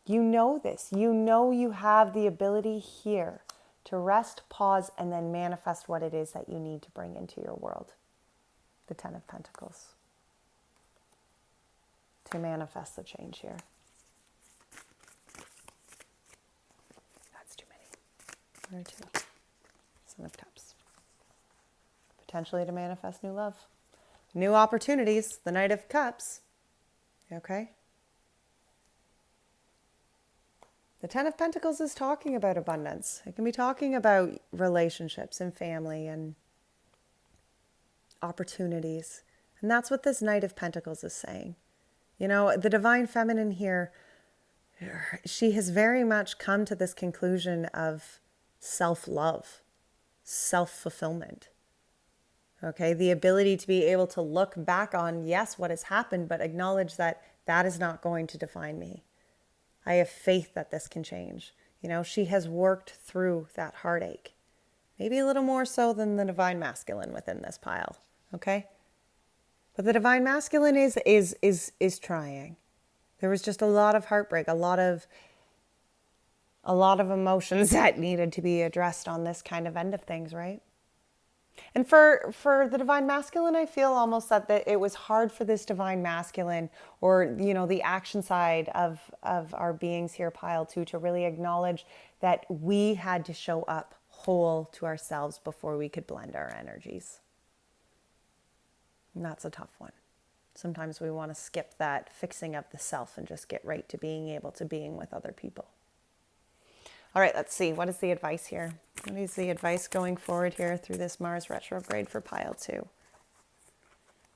You know this. You know you have the ability here to rest, pause, and then manifest what it is that you need to bring into your world. The Ten of Pentacles. To manifest the change here. That's too many. One or two. Seven of Cups. Potentially to manifest new love. New opportunities. The Knight of Cups. Okay? The Ten of Pentacles is talking about abundance. It can be talking about relationships and family and opportunities. And that's what this Knight of Pentacles is saying. You know, the Divine Feminine here, she has very much come to this conclusion of self-love, self-fulfillment. Okay, the ability to be able to look back on, yes, what has happened, but acknowledge that that is not going to define me. I have faith that this can change. You know, she has worked through that heartache. Maybe a little more so than the Divine Masculine within this pile. Okay? But the Divine Masculine is trying. There was just a lot of heartbreak, a lot of emotions that needed to be addressed on this kind of end of things, right? And for the Divine Masculine, I feel almost that it was hard for this Divine Masculine, or, you know, the action side of our beings here, pile two, to really acknowledge that we had to show up whole to ourselves before we could blend our energies. And that's a tough one. Sometimes we want to skip that fixing of the self and just get right to being able to being with other people. All right, let's see. What is the advice here? What is the advice going forward here through this Mars retrograde for pile two?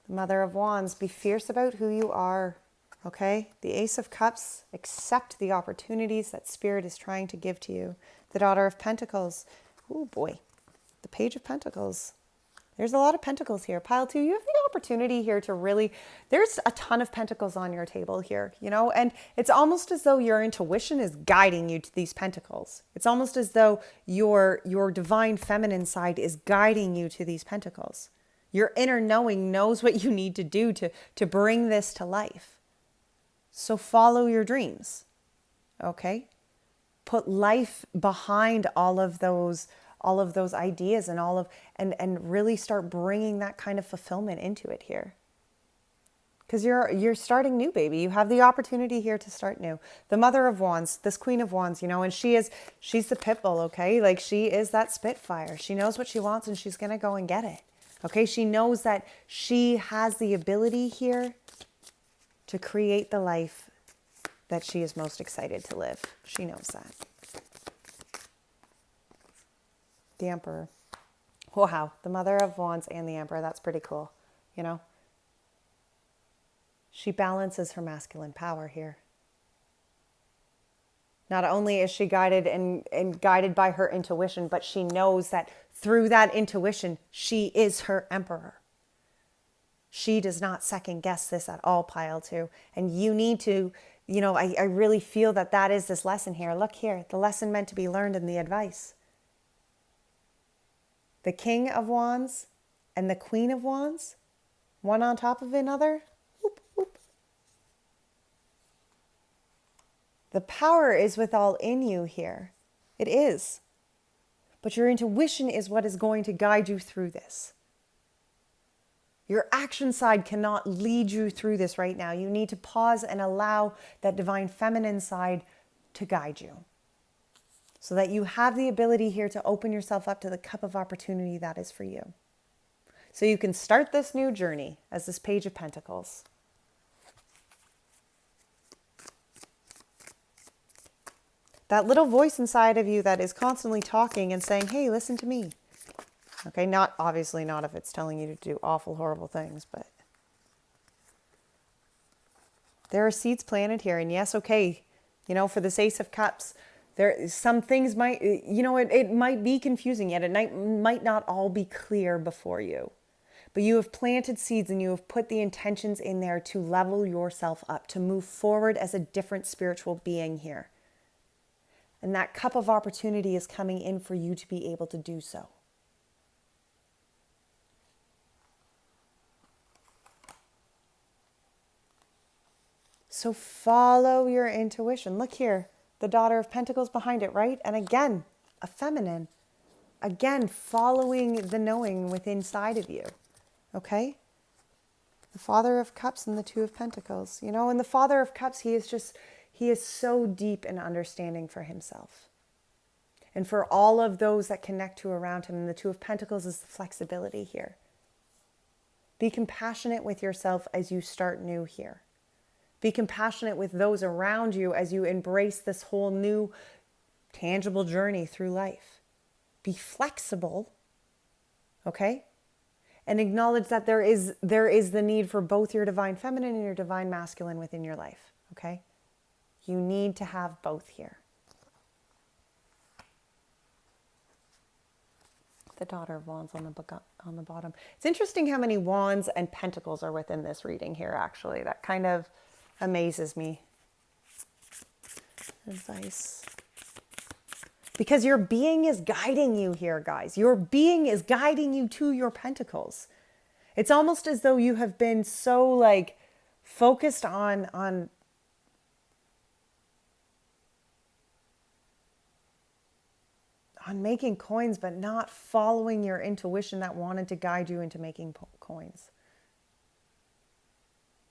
The Mother of Wands, be fierce about who you are, okay? The Ace of Cups, accept the opportunities that Spirit is trying to give to you. The Daughter of Pentacles, oh boy, the Page of Pentacles. There's a lot of pentacles here. Pile two, you have the opportunity here to really, there's a ton of pentacles on your table here, you know, and it's almost as though your intuition is guiding you to these pentacles. It's almost as though your divine feminine side is guiding you to these pentacles. Your inner knowing knows what you need to do to bring this to life. So follow your dreams, okay? Put life behind all of those ideas and really start bringing that kind of fulfillment into it here. Because you're starting new, baby. You have the opportunity here to start new. The Mother of Wands, this Queen of Wands, you know, and she's the pit bull, okay? Like, she is that Spitfire. She knows what she wants and she's going to go and get it, Okay, she knows that she has the ability here to create the life that she is most excited to live. She knows that. The Emperor. Wow, the Mother of Wands and the Emperor. That's pretty cool, you know? She balances her masculine power here. Not only is she guided and guided by her intuition, but she knows that through that intuition, she is her emperor. She does not second guess this at all, pile two. And you need to, I really feel that that is this lesson here. Look here, the lesson meant to be learned in the advice. The King of Wands and the Queen of Wands, one on top of another. Whoop, whoop. The power is with all in you here. It is. But your intuition is what is going to guide you through this. Your action side cannot lead you through this right now. You need to pause and allow that divine feminine side to guide you, so that you have the ability here to open yourself up to the cup of opportunity that is for you. So you can start this new journey as this Page of Pentacles. That little voice inside of you that is constantly talking and saying, hey, listen to me. Okay, obviously not if it's telling you to do awful, horrible things, but there are seeds planted here. And yes, okay, for this Ace of Cups, some things might, it might be confusing yet. It might not all be clear before you. But you have planted seeds and you have put the intentions in there to level yourself up, to move forward as a different spiritual being here. And that cup of opportunity is coming in for you to be able to do so. So follow your intuition. Look here, the Daughter of Pentacles behind it, right? And again, a feminine. Again, following the knowing within inside of you. Okay? The Father of Cups and the Two of Pentacles. And the Father of Cups, he is so deep in understanding for himself. And for all of those that connect to around him. And the Two of Pentacles is the flexibility here. Be compassionate with yourself as you start new here. Be compassionate with those around you as you embrace this whole new tangible journey through life. Be flexible, okay? And acknowledge that there is the need for both your divine feminine and your divine masculine within your life, okay? You need to have both here. The Daughter of Wands on the bottom. It's interesting how many wands and pentacles are within this reading here, actually. That kind of amazes me. Advice. Because your being is guiding you here, guys. Your being is guiding you to your pentacles. It's almost as though you have been so focused on making coins, but not following your intuition that wanted to guide you into making coins.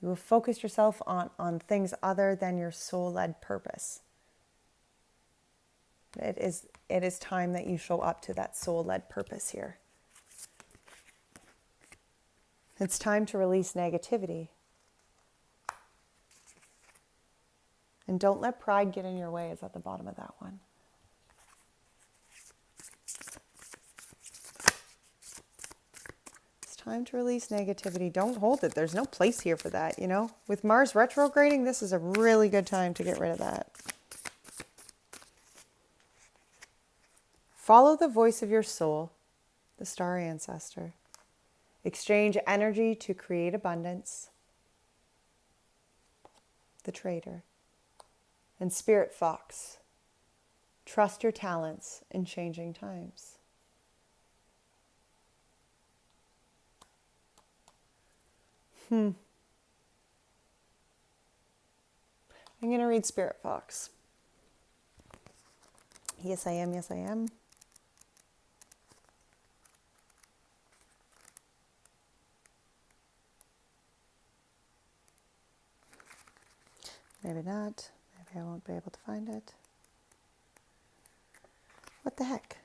You will focus yourself on things other than your soul-led purpose. It is time that you show up to that soul-led purpose here. It's time to release negativity. And don't let pride get in your way is at the bottom of that one. Time to release negativity. Don't hold it. There's no place here for that, With Mars retrograding, this is a really good time to get rid of that. Follow the voice of your soul, the Star Ancestor. Exchange energy to create abundance, the Trader. And Spirit Fox. Trust your talents in changing times. I'm going to read Spirit Fox. Yes, I am. Yes, I am. Maybe not. Maybe I won't be able to find it. What the heck?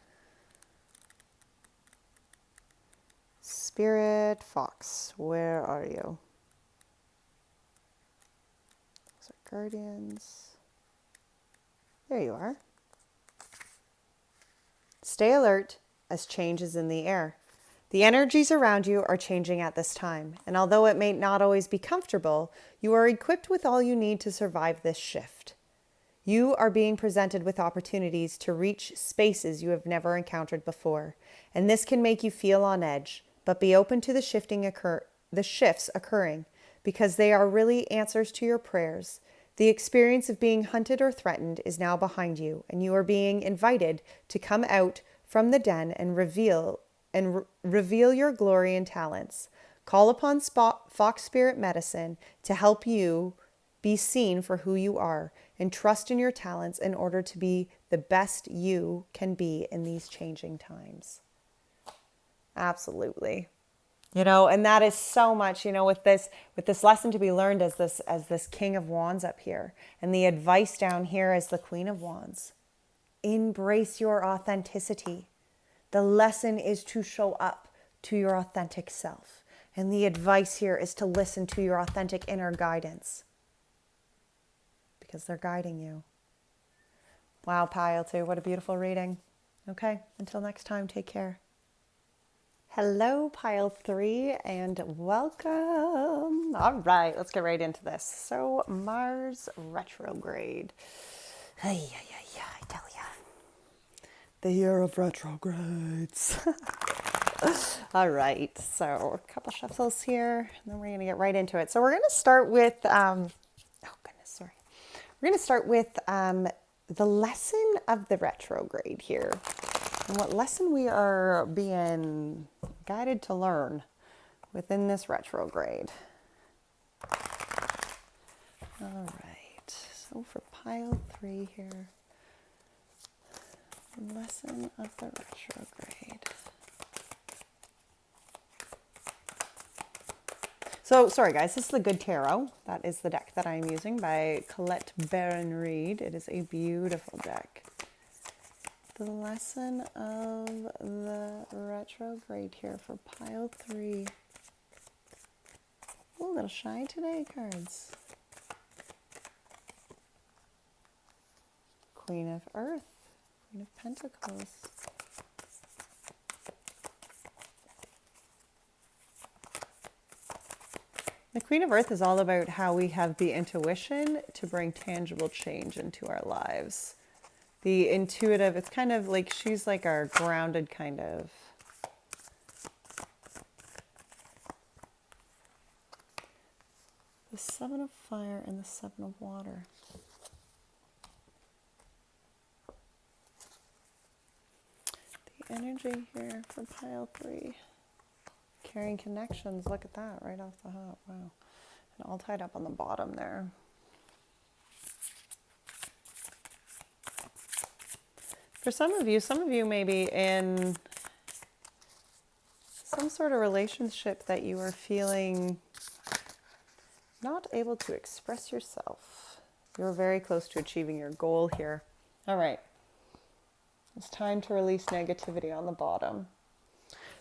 Spirit, Fox, where are you? Those are guardians. There you are. Stay alert as change is in the air. The energies around you are changing at this time, and although it may not always be comfortable, you are equipped with all you need to survive this shift. You are being presented with opportunities to reach spaces you have never encountered before, and this can make you feel on edge, but be open to the shifts occurring, because they are really answers to your prayers. The experience of being hunted or threatened is now behind you, and you are being invited to come out from the den and reveal your glory and talents. Call upon Fox Spirit Medicine to help you be seen for who you are, and trust in your talents in order to be the best you can be in these changing times. Absolutely. And that is so much, with this lesson to be learned as this King of Wands up here, and the advice down here as the Queen of Wands. Embrace your authenticity. The lesson is to show up to your authentic self. And the advice here is to listen to your authentic inner guidance, because they're guiding you. Wow, Pile 2, what a beautiful reading. Okay, until next time, take care. Hello, Pile 3, and welcome. All right, let's get right into this. So, Mars retrograde. I tell ya. The year of retrogrades. All right, so a couple shuffles here, and then we're going to get right into it. So we're going to start with, We're going to start with the lesson of the retrograde here, and what lesson we are being guided to learn within this retrograde. All right, so for Pile 3 here, the lesson of the retrograde. So, sorry guys, this is the Good Tarot. That is the deck that I'm using by Colette Baron-Reid. It is a beautiful deck. The lesson of the retrograde here for Pile 3. Ooh, a little shy today, cards. Queen of Earth, Queen of Pentacles. The Queen of Earth is all about how we have the intuition to bring tangible change into our lives. The intuitive, it's kind of like she's like our grounded kind of. The Seven of Fire and the Seven of Water. The energy here for Pile 3. Carrying connections, look at that, right off the hop, wow. And all tied up on the bottom there. For some of you may be in some sort of relationship that you are feeling not able to express yourself. You're very close to achieving your goal here. All right, it's time to release negativity on the bottom.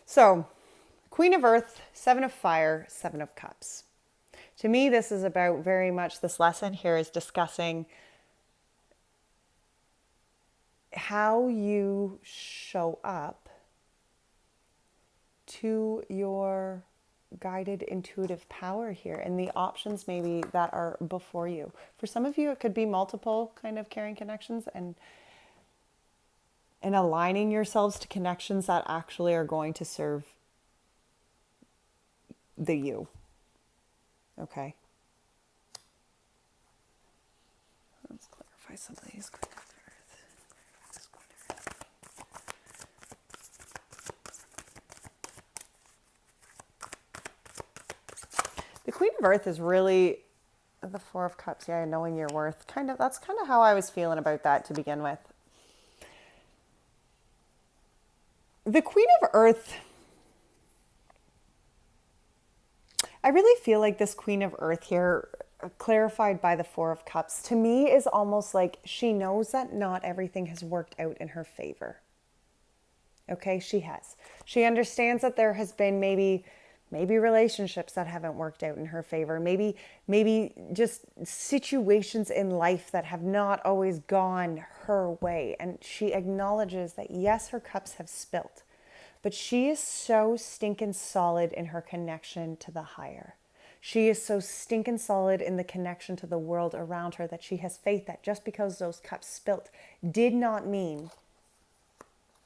So, Queen of Earth, Seven of Fire, Seven of Cups. To me, this is about very much, this lesson here is discussing how you show up to your guided intuitive power here and the options maybe that are before you. For some of you, it could be multiple kind of carrying connections and aligning yourselves to connections that actually are going to serve the you. Okay. Let's clarify some of these. Queen of Earth. The Queen of Earth is really the Four of Cups. Yeah, knowing your worth. That's kind of how I was feeling about that to begin with. The Queen of Earth, I really feel like this Queen of Earth here, clarified by the Four of Cups, to me is almost like she knows that not everything has worked out in her favor. Okay, she has. She understands that there has been maybe relationships that haven't worked out in her favor, maybe just situations in life that have not always gone her way, and she acknowledges that yes, her cups have spilt, but she is so stinking solid in her connection to the higher. She is so stinking solid in the connection to the world around her that she has faith that just because those cups spilt did not mean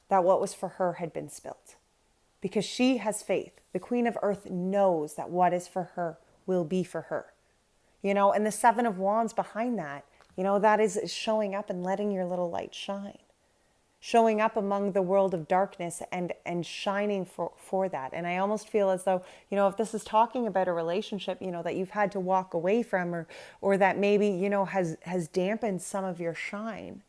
that what was for her had been spilt. Because she has faith. The Queen of Earth knows that what is for her will be for her. And the Seven of Wands behind that, that is showing up and letting your little light shine. Showing up among the world of darkness and shining for that. And I almost feel as though, if this is talking about a relationship, that you've had to walk away from or that maybe, has dampened some of your shine.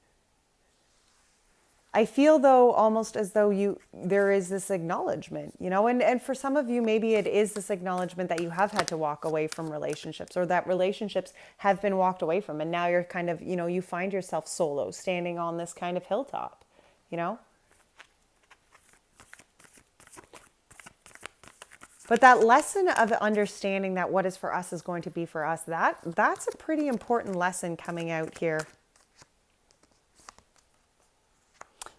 I feel though almost as though there is this acknowledgement, and for some of you, maybe it is this acknowledgement that you have had to walk away from relationships or that relationships have been walked away from. And now you're kind of, you find yourself solo standing on this kind of hilltop, But that lesson of understanding that what is for us is going to be for us, that's a pretty important lesson coming out here.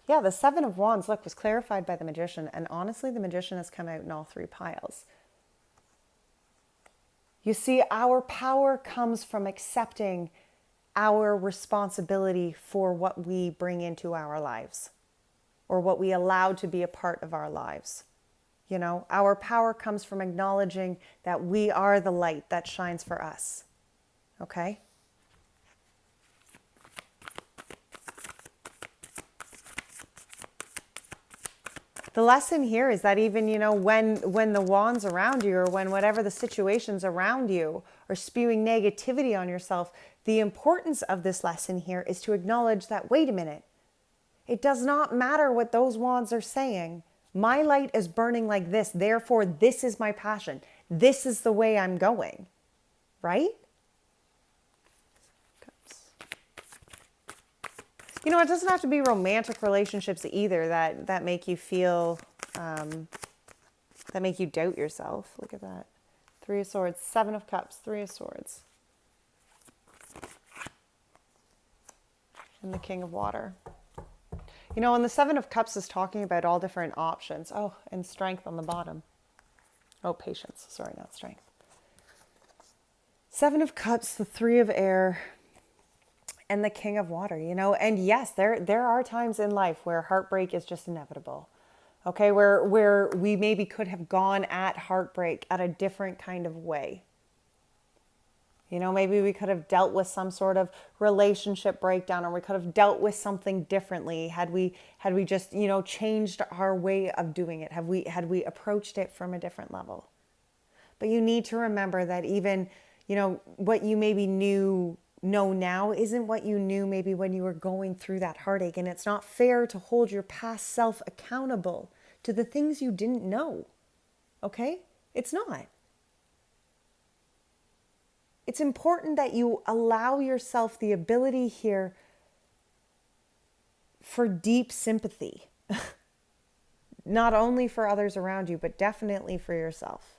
Yeah, the Seven of Wands, look, was clarified by the Magician. And honestly, the Magician has come out in all three piles. You see, our power comes from accepting our responsibility for what we bring into our lives or what we allow to be a part of our lives. Our power comes from acknowledging that we are the light that shines for us. Okay? The lesson here is that even, when the wands around you or when whatever the situations around you are spewing negativity on yourself, the importance of this lesson here is to acknowledge that, wait a minute, it does not matter what those wands are saying. My light is burning like this. Therefore, this is my passion. This is the way I'm going. Right? It doesn't have to be romantic relationships either that make you feel, that make you doubt yourself. Look at that. Three of Swords, Seven of Cups, Three of Swords. And the King of Water. And the Seven of Cups is talking about all different options. Oh, and strength on the bottom. Oh, patience. Sorry, not strength. Seven of Cups, the Three of Air, and the King of Water, And yes, there are times in life where heartbreak is just inevitable. Okay, where we maybe could have gone at heartbreak at a different kind of way. Maybe we could have dealt with some sort of relationship breakdown, or we could have dealt with something differently had we just, changed our way of doing it, had we approached it from a different level. But you need to remember that even, what you maybe know now isn't what you knew maybe when you were going through that heartache. And it's not fair to hold your past self accountable to the things you didn't know. Okay? It's not. It's important that you allow yourself the ability here for deep sympathy. Not only for others around you, but definitely for yourself.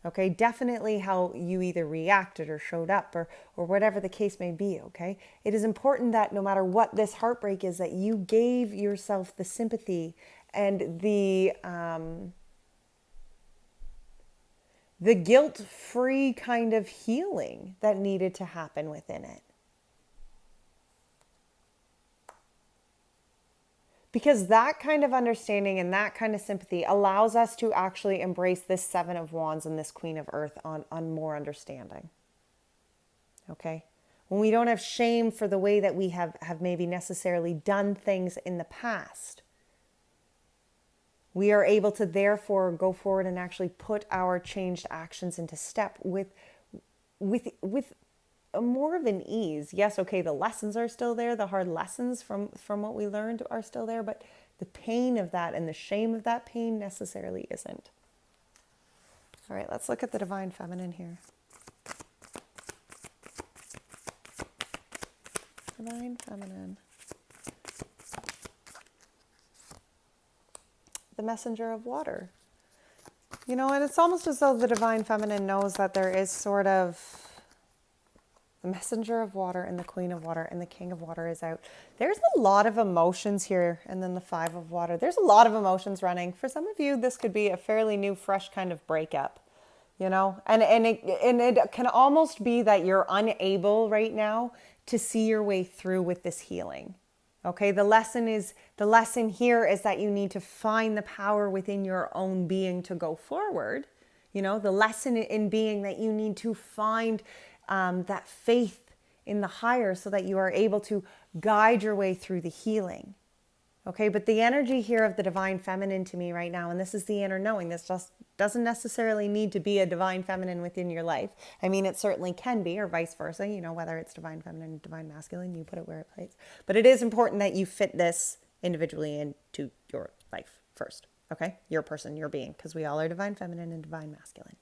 Okay, definitely how you either reacted or showed up or whatever the case may be, okay? It is important that no matter what this heartbreak is, that you gave yourself the sympathy and the guilt-free kind of healing that needed to happen within it. Because that kind of understanding and that kind of sympathy allows us to actually embrace this Seven of Wands and this Queen of Earth on more understanding. Okay? When we don't have shame for the way that we have maybe necessarily done things in the past, we are able to therefore go forward and actually put our changed actions into step with a more of an ease. Yes, okay, the lessons are still there. The hard lessons from what we learned are still there, but the pain of that and the shame of that pain necessarily isn't. All right, let's look at the Divine Feminine here. Divine Feminine. the messenger of water. You know, and it's almost as though the divine feminine knows that there is sort of the messenger of water and the queen of water and the king of water is out. There's a lot of emotions here. And then the five of water. There's a lot of emotions running. For some of you, this could be a fairly new, fresh kind of breakup, you know, and it can almost be that you're unable right now to see your way through with this healing. Okay, the lesson here is that you need to find the power within your own being to go forward. You know, the lesson in being that you need to find that faith in the higher so that you are able to guide your way through the healing. Okay, but the energy here of the divine feminine to me right now, and this is the inner knowing, this just doesn't necessarily need to be a divine feminine within your life. I mean, it certainly can be, or vice versa, you know, whether it's divine feminine, divine masculine, you put it where it plays. But it is important that you fit this individually into your life first, okay? Your person, your being, because we all are divine feminine and divine masculine.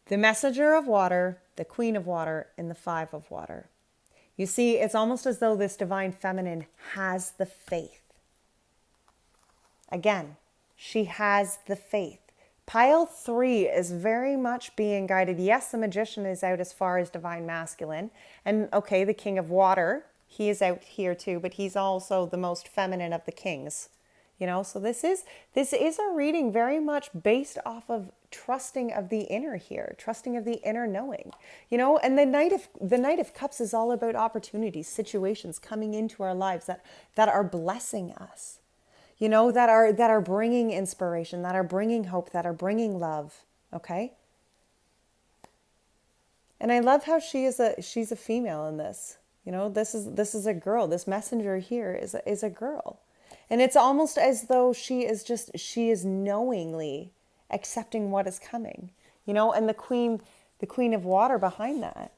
The messenger of water, the queen of water, and the five of water. You see, it's almost as though this divine feminine has the faith. Again, she has the faith. Pile 3 is very much being guided. Yes, the magician is out as far as divine masculine. And okay, the king of water, he is out here too, but he's also the most feminine of the kings. You know, so this is a reading very much based off of trusting of the inner here, trusting of the inner knowing. You know, and the Knight of Cups is all about opportunities, situations coming into our lives that are blessing us. You know, that are bringing inspiration, that are bringing hope, that are bringing love, okay? And I love how she's a female in this. You know, this is a girl. This messenger here is a girl. And it's almost as though she is knowingly accepting what is coming. You know, and the queen of water behind that.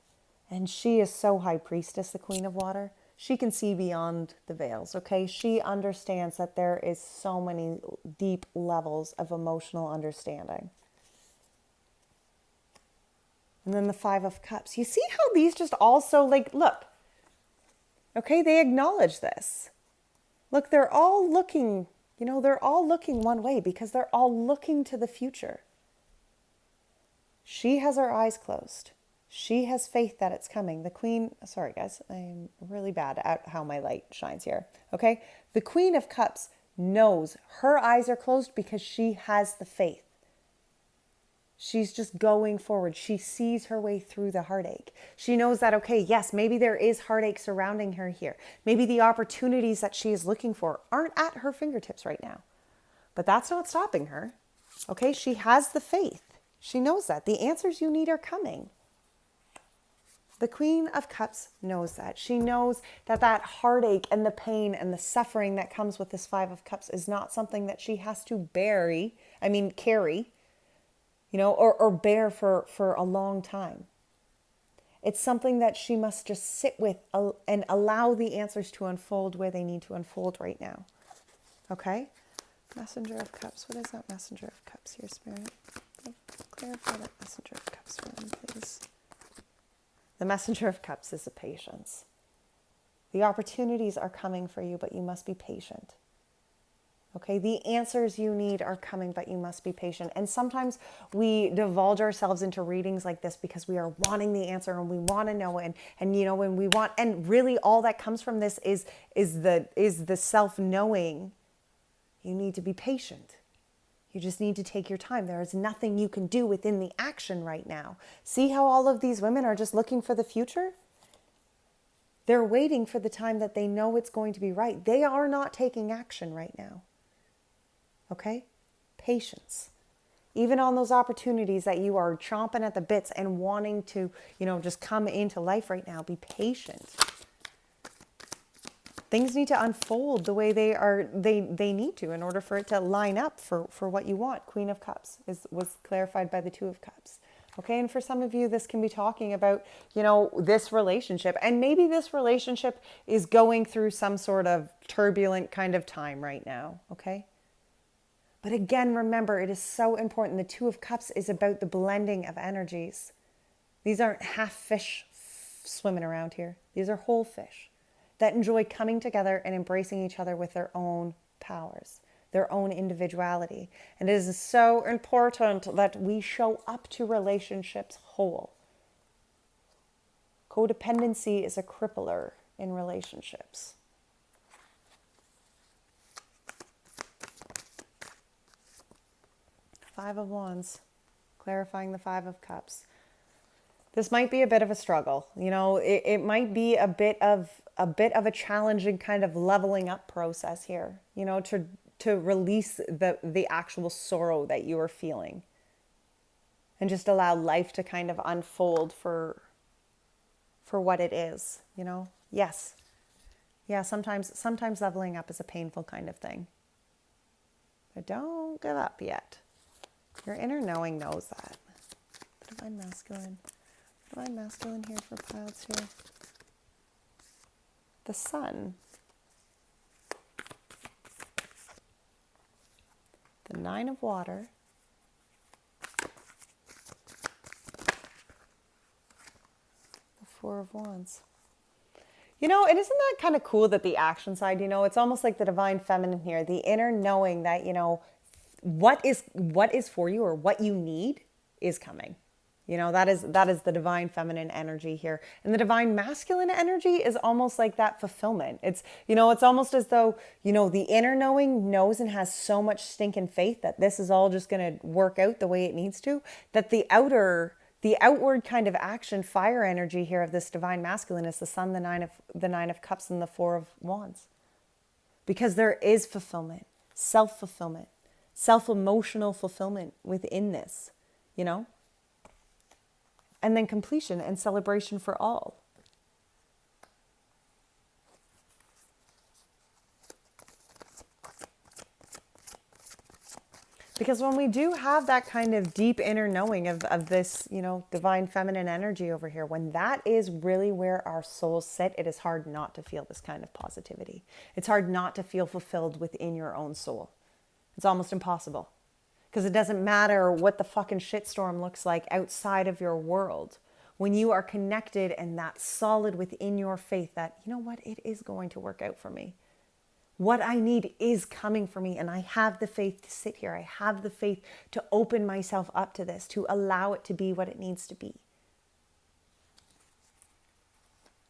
And she is so high priestess, the queen of water. She can see beyond the veils, okay? She understands that there is so many deep levels of emotional understanding. And then the Five of Cups. You see how these just also, like, look. Okay, they acknowledge this. Look, they're all looking, you know, they're all looking one way because they're all looking to the future. She has her eyes closed. She has faith that it's coming. The queen, sorry guys, I'm really bad at how my light shines here. Okay. The Queen of Cups knows her eyes are closed because she has the faith. She's just going forward. She sees her way through the heartache. She knows that, okay, yes, maybe there is heartache surrounding her here. Maybe the opportunities that she is looking for aren't at her fingertips right now, but that's not stopping her. Okay. She has the faith. She knows that the answers you need are coming. The Queen of Cups knows that. She knows that that heartache and the pain and the suffering that comes with this Five of Cups is not something that she has to carry, you know, or bear for a long time. It's something that she must just sit with and allow the answers to unfold where they need to unfold right now. Okay? Messenger of Cups. What is that Messenger of Cups here, Spirit? Clarify that Messenger of Cups for me, please. The Messenger of Cups is a patience. The opportunities are coming for you, but you must be patient. Okay, the answers you need are coming, but you must be patient. And sometimes we divulge ourselves into readings like this because we are wanting the answer and we want to know it. And you know, when we want, and really all that comes from this is the self-knowing. You need to be patient. You just need to take your time. There is nothing you can do within the action right now. See how all of these women are just looking for the future? They're waiting for the time that they know it's going to be right. They are not taking action right now. Okay? Patience. Even on those opportunities that you are chomping at the bits and wanting to, you know, just come into life right now, be patient. Things need to unfold the way they need to in order for it to line up for what you want. Queen of Cups was clarified by the Two of Cups. Okay, and for some of you, this can be talking about, you know, this relationship. And maybe this relationship is going through some sort of turbulent kind of time right now, okay? But again, remember, it is so important. The Two of Cups is about the blending of energies. These aren't half fish swimming around here. These are whole fish that enjoy coming together and embracing each other with their own powers. their own individuality. And it is so important that we show up to relationships whole. Codependency is a crippler in relationships. Five of Wands, clarifying the Five of Cups. This might be a bit of a struggle. It might be a bit of a challenging kind of leveling up process here, to release the actual sorrow that you are feeling and just allow life to kind of unfold for what it is, Yes. Yeah, sometimes leveling up is a painful kind of thing. But don't give up yet. Your inner knowing knows that. Divine masculine. Divine masculine here for piles here. The sun. The Nine of Water. The Four of Wands. And isn't that kind of cool that the action side, it's almost like the divine feminine here, the inner knowing that, what is for you or what you need is coming. That is the divine feminine energy here. And the divine masculine energy is almost like that fulfillment. It's almost as though, the inner knowing knows and has so much stinking faith that this is all just going to work out the way it needs to, that the outward kind of action, fire energy here of this divine masculine is the sun, the nine of cups, and the Four of Wands. Because there is fulfillment, self-fulfillment, self-emotional fulfillment within this, and then completion and celebration for all. Because when we do have that kind of deep inner knowing of this, divine feminine energy over here, when that is really where our souls sit, it is hard not to feel this kind of positivity. It's hard not to feel fulfilled within your own soul. It's almost impossible. Because it doesn't matter what the fucking shitstorm looks like outside of your world. When you are connected and that solid within your faith that, it is going to work out for me. What I need is coming for me, and I have the faith to sit here. I have the faith to open myself up to this, to allow it to be what it needs to be.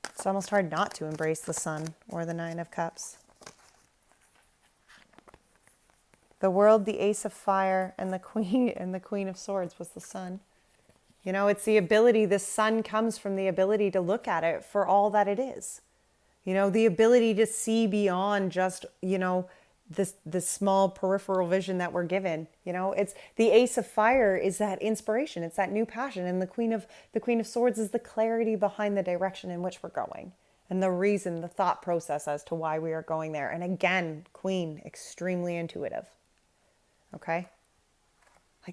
It's almost hard not to embrace the sun or the Nine of Cups. The World, the Ace of Fire, and the Queen of Swords was the sun. It's the ability, the sun comes from the ability to look at it for all that it is. The ability to see beyond just, this small peripheral vision that we're given. It's the Ace of Fire is that inspiration. It's that new passion. And the Queen of Swords is the clarity behind the direction in which we're going. And the reason, the thought process as to why we are going there. And again, Queen, extremely intuitive. Okay?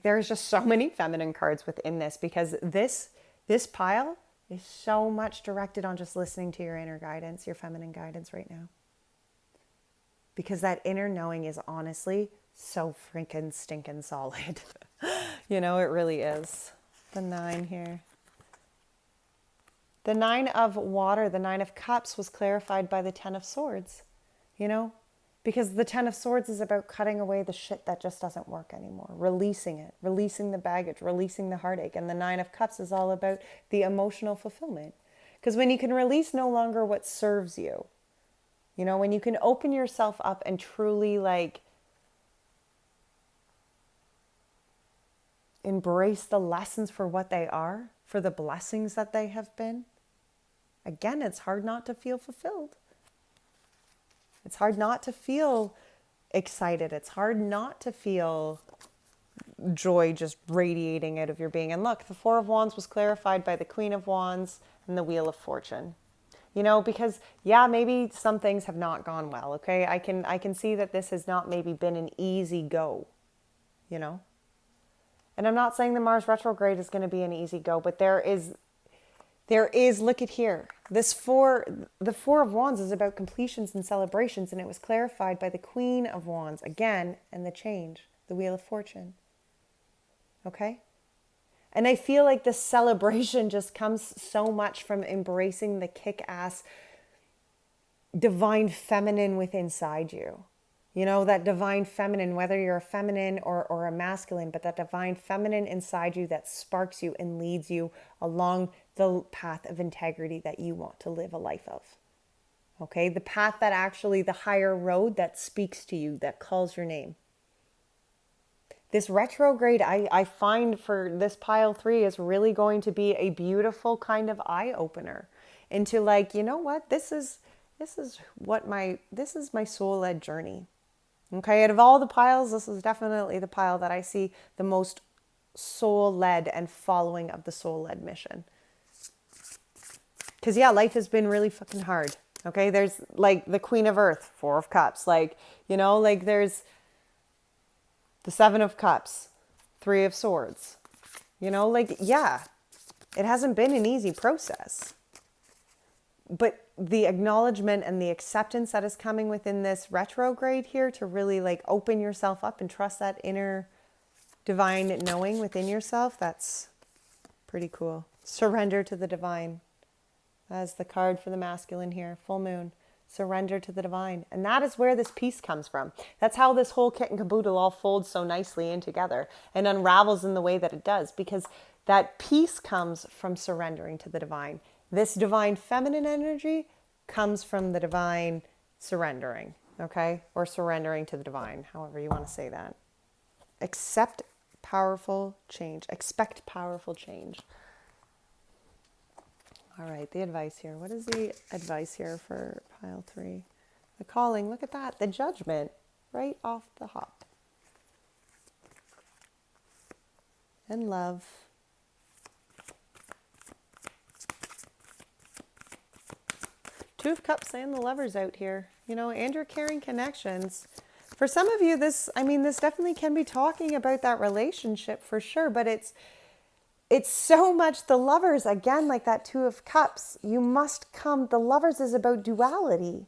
There's just so many feminine cards within this because this pile is so much directed on just listening to your inner guidance, your feminine guidance right now. Because that inner knowing is honestly so freaking stinking solid. It really is. The 9 here. The 9 of Water, the 9 of Cups was clarified by the 10 of Swords. Because the 10 of Swords is about cutting away the shit that just doesn't work anymore. Releasing it. Releasing the baggage. Releasing the heartache. And the 9 of Cups is all about the emotional fulfillment. Because when you can release no longer what serves you. When you can open yourself up and truly embrace the lessons for what they are. For the blessings that they have been. Again, it's hard not to feel fulfilled. It's hard not to feel excited. It's hard not to feel joy just radiating out of your being. And look, the Four of Wands was clarified by the Queen of Wands and the Wheel of Fortune. Because maybe some things have not gone well. Okay, I can see that this has not maybe been an easy go. And I'm not saying the Mars retrograde is going to be an easy go, but there is, look at here. The Four of Wands is about completions and celebrations, and it was clarified by the Queen of Wands, again, and the change, the Wheel of Fortune. Okay? And I feel like the celebration just comes so much from embracing the kick-ass divine feminine within inside you. You know, that divine feminine, whether you're a feminine or a masculine, but that divine feminine inside you that sparks you and leads you along the path of integrity that you want to live a life of. Okay, the path that actually, the higher road that speaks to you, that calls your name. This retrograde, I find for this pile 3 is really going to be a beautiful kind of eye opener into like, you know what, this is my soul-led journey. Okay, out of all the piles, this is definitely the pile that I see the most soul-led and following of the soul-led mission. Because yeah, life has been really fucking hard. Okay, there's like the Queen of Earth, 4 of Cups, like, you know, like there's the 7 of Cups, 3 of Swords. You know, like, yeah, it hasn't been an easy process. But the acknowledgement and the acceptance that is coming within this retrograde here to really like open yourself up and trust that inner divine knowing within yourself, that's pretty cool. Surrender to the divine. That's the card for the masculine here, full moon. Surrender to the divine. And that is where this peace comes from. That's how this whole kit and caboodle all folds so nicely in together and unravels in the way that it does, because that peace comes from surrendering to the divine. This divine feminine energy comes from the divine surrendering, okay? Or surrendering to the divine, however you want to say that. Accept powerful change. Expect powerful change. All right, the advice here. What is the advice here for pile 3? The calling, look at that. The judgment, right off the hop. And love. Two of Cups and the Lovers out here. You know, and your caring connections. For some of you, this definitely can be talking about that relationship for sure, but it's so much the Lovers, again, like that 2 of Cups. You must come, the Lovers is about duality.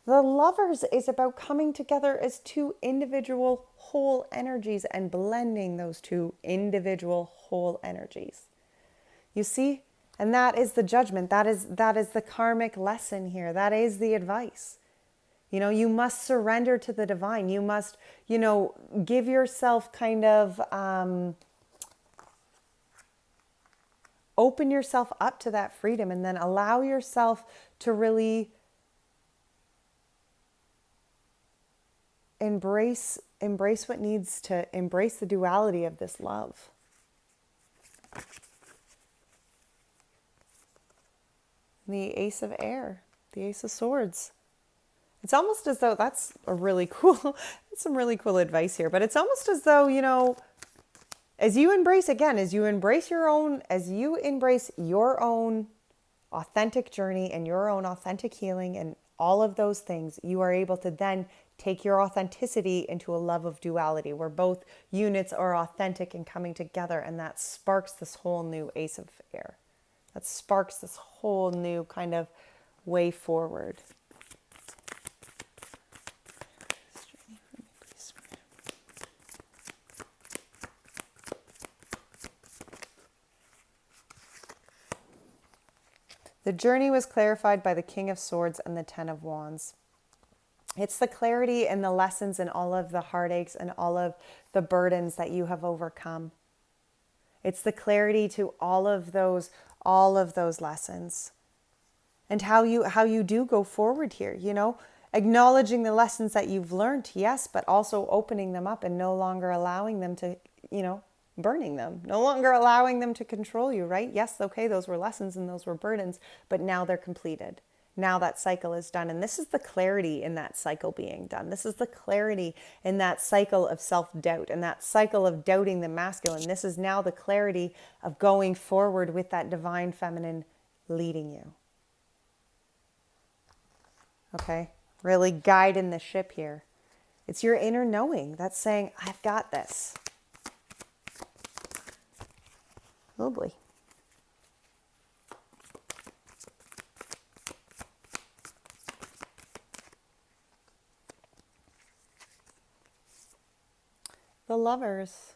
The Lovers is about coming together as 2 individual whole energies and blending those 2 individual whole energies. You see? And that is the judgment. That is the karmic lesson here. That is the advice. You know, you must surrender to the divine. You must, you know, give yourself kind of, open yourself up to that freedom, and then allow yourself to really embrace what needs to embrace the duality of this love. The Ace of Air, the Ace of Swords. It's almost as though that's a really cool, that's some really cool advice here, but it's almost as though, you know, as you embrace your own authentic journey and your own authentic healing and all of those things, you are able to then take your authenticity into a love of duality where both units are authentic and coming together, and that sparks this whole new Ace of Air. That sparks this whole new kind of way forward. The journey was clarified by the King of Swords and the 10 of Wands. It's the clarity and the lessons and all of the heartaches and all of the burdens that you have overcome. It's the clarity to all of those lessons. And how you do go forward here, you know, acknowledging the lessons that you've learned, yes, but also opening them up and no longer allowing them to, you know, burning them, no longer allowing them to control you, right? Yes, okay, those were lessons and those were burdens, but now they're completed. Now that cycle is done. And this is the clarity in that cycle being done. This is the clarity in that cycle of self-doubt and that cycle of doubting the masculine. This is now the clarity of going forward with that divine feminine leading you. Okay? Really guiding the ship here. It's your inner knowing that's saying, I've got this. Lovely. The Lovers.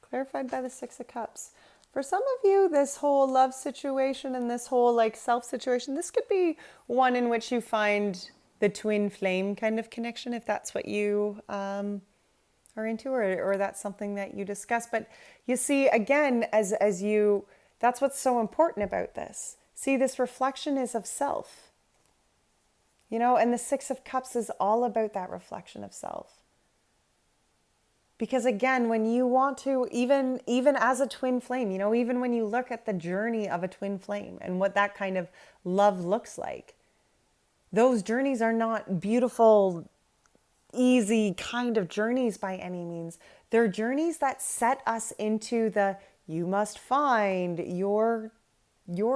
Clarified by the 6 of Cups. For some of you, this whole love situation and this whole like self situation, this could be one in which you find the twin flame kind of connection, if that's what you are into, or that's something that you discuss. But you see, again, as you, that's what's so important about this. See, this reflection is of self, you know, and the Six of Cups is all about that reflection of self. Because again, when you want to, even as a twin flame, you know, even when you look at the journey of a twin flame and what that kind of love looks like, those journeys are not beautiful, easy kind of journeys by any means. They're journeys that set us into the, you must find your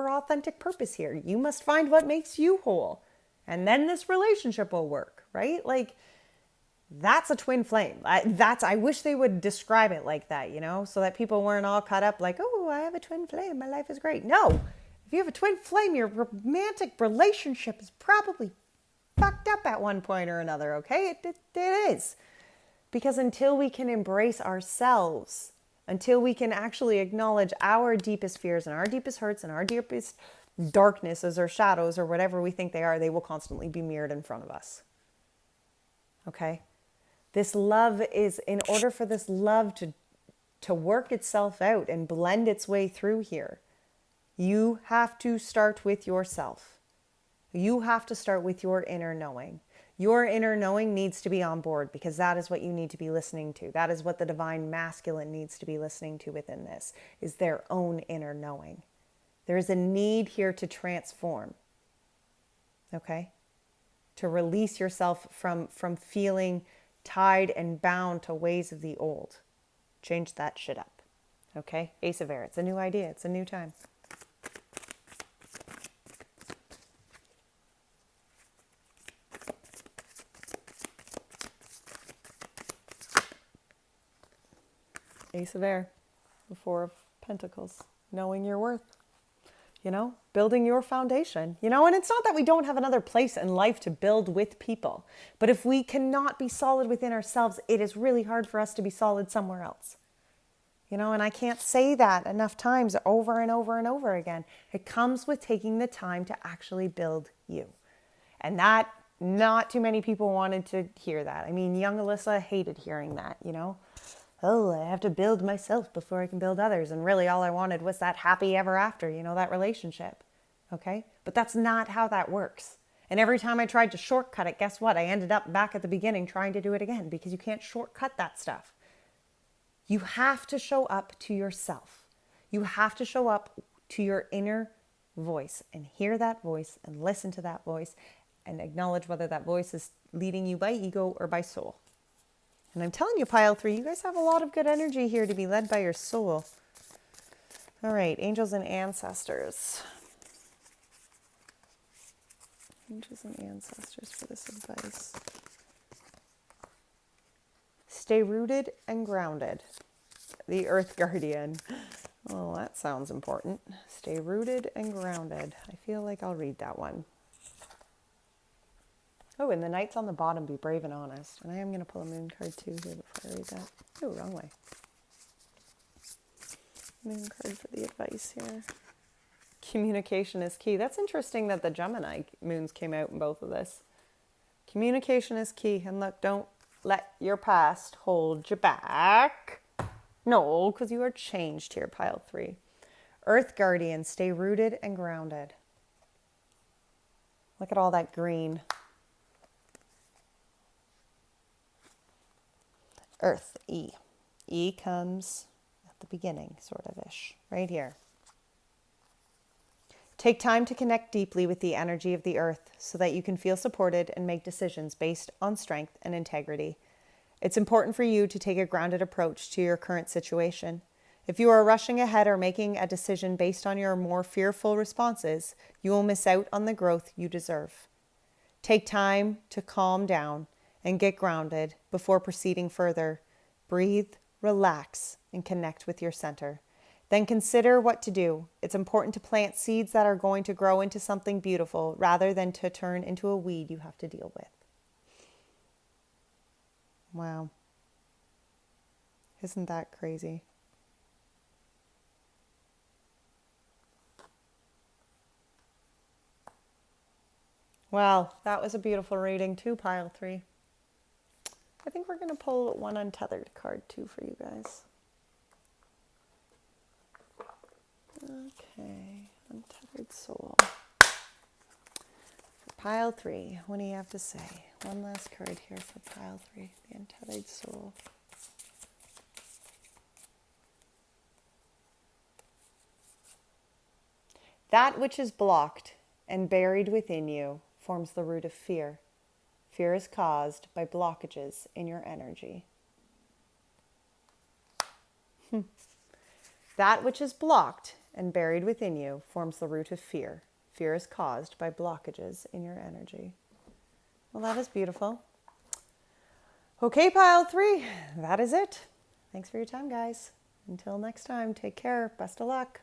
authentic purpose here. You must find what makes you whole. And then this relationship will work, right? Like, that's a twin flame. I wish they would describe it like that, you know, so that people weren't all caught up like, oh, I have a twin flame, my life is great. No, if you have a twin flame, your romantic relationship is probably fucked up at one point or another, okay? It is. Because until we can embrace ourselves, until we can actually acknowledge our deepest fears and our deepest hurts and our deepest darknesses or shadows or whatever we think they are, they will constantly be mirrored in front of us. Okay? This love is, in order for this love to work itself out and blend its way through here, you have to start with yourself. You have to start with your inner knowing. Your inner knowing needs to be on board, because that is what you need to be listening to. That is what the divine masculine needs to be listening to within this, is their own inner knowing. There is a need here to transform. Okay? To release yourself from feeling tied and bound to ways of the old. Change that shit up. Okay? Ace of Air. It's a new idea. It's a new time. Ace of Air, the Four of Pentacles, knowing your worth, you know, building your foundation, you know, and it's not that we don't have another place in life to build with people, but if we cannot be solid within ourselves, it is really hard for us to be solid somewhere else, you know, and I can't say that enough times over and over and over again. It comes with taking the time to actually build you, and that not too many people wanted to hear that. I mean, young Alyssa hated hearing that, you know. Oh, I have to build myself before I can build others. And really all I wanted was that happy ever after, you know, that relationship. Okay? But that's not how that works. And every time I tried to shortcut it, guess what? I ended up back at the beginning trying to do it again, because you can't shortcut that stuff. You have to show up to yourself. You have to show up to your inner voice and hear that voice and listen to that voice and acknowledge whether that voice is leading you by ego or by soul. And I'm telling you, Pile 3, you guys have a lot of good energy here to be led by your soul. All right, angels and ancestors. Angels and ancestors for this advice. Stay rooted and grounded. The Earth Guardian. Oh, that sounds important. Stay rooted and grounded. I feel like I'll read that one. Oh, and the Knights on the bottom, be brave and honest. And I am going to pull a moon card too here before I read that. Oh, wrong way. Moon card for the advice here. Communication is key. That's interesting that the Gemini moons came out in both of this. Communication is key. And look, don't let your past hold you back. No, because you are changed here, Pile 3. Earth Guardian, stay rooted and grounded. Look at all that green. Earth, E. E comes at the beginning, sort of-ish, right here. Take time to connect deeply with the energy of the earth so that you can feel supported and make decisions based on strength and integrity. It's important for you to take a grounded approach to your current situation. If you are rushing ahead or making a decision based on your more fearful responses, you will miss out on the growth you deserve. Take time to calm down and get grounded before proceeding further. Breathe, relax, and connect with your center. Then consider what to do. It's important to plant seeds that are going to grow into something beautiful rather than to turn into a weed you have to deal with. Wow. Isn't that crazy? Well, that was a beautiful reading too, pile 3. I think we're going to pull one untethered card too for you guys. Okay, untethered soul. For pile 3, what do you have to say? One last card here for pile 3, the untethered soul. That which is blocked and buried within you forms the root of fear. Fear is caused by blockages in your energy. That which is blocked and buried within you forms the root of fear. Fear is caused by blockages in your energy. Well, that is beautiful. Okay, pile 3, that is it. Thanks for your time, guys. Until next time, take care. Best of luck.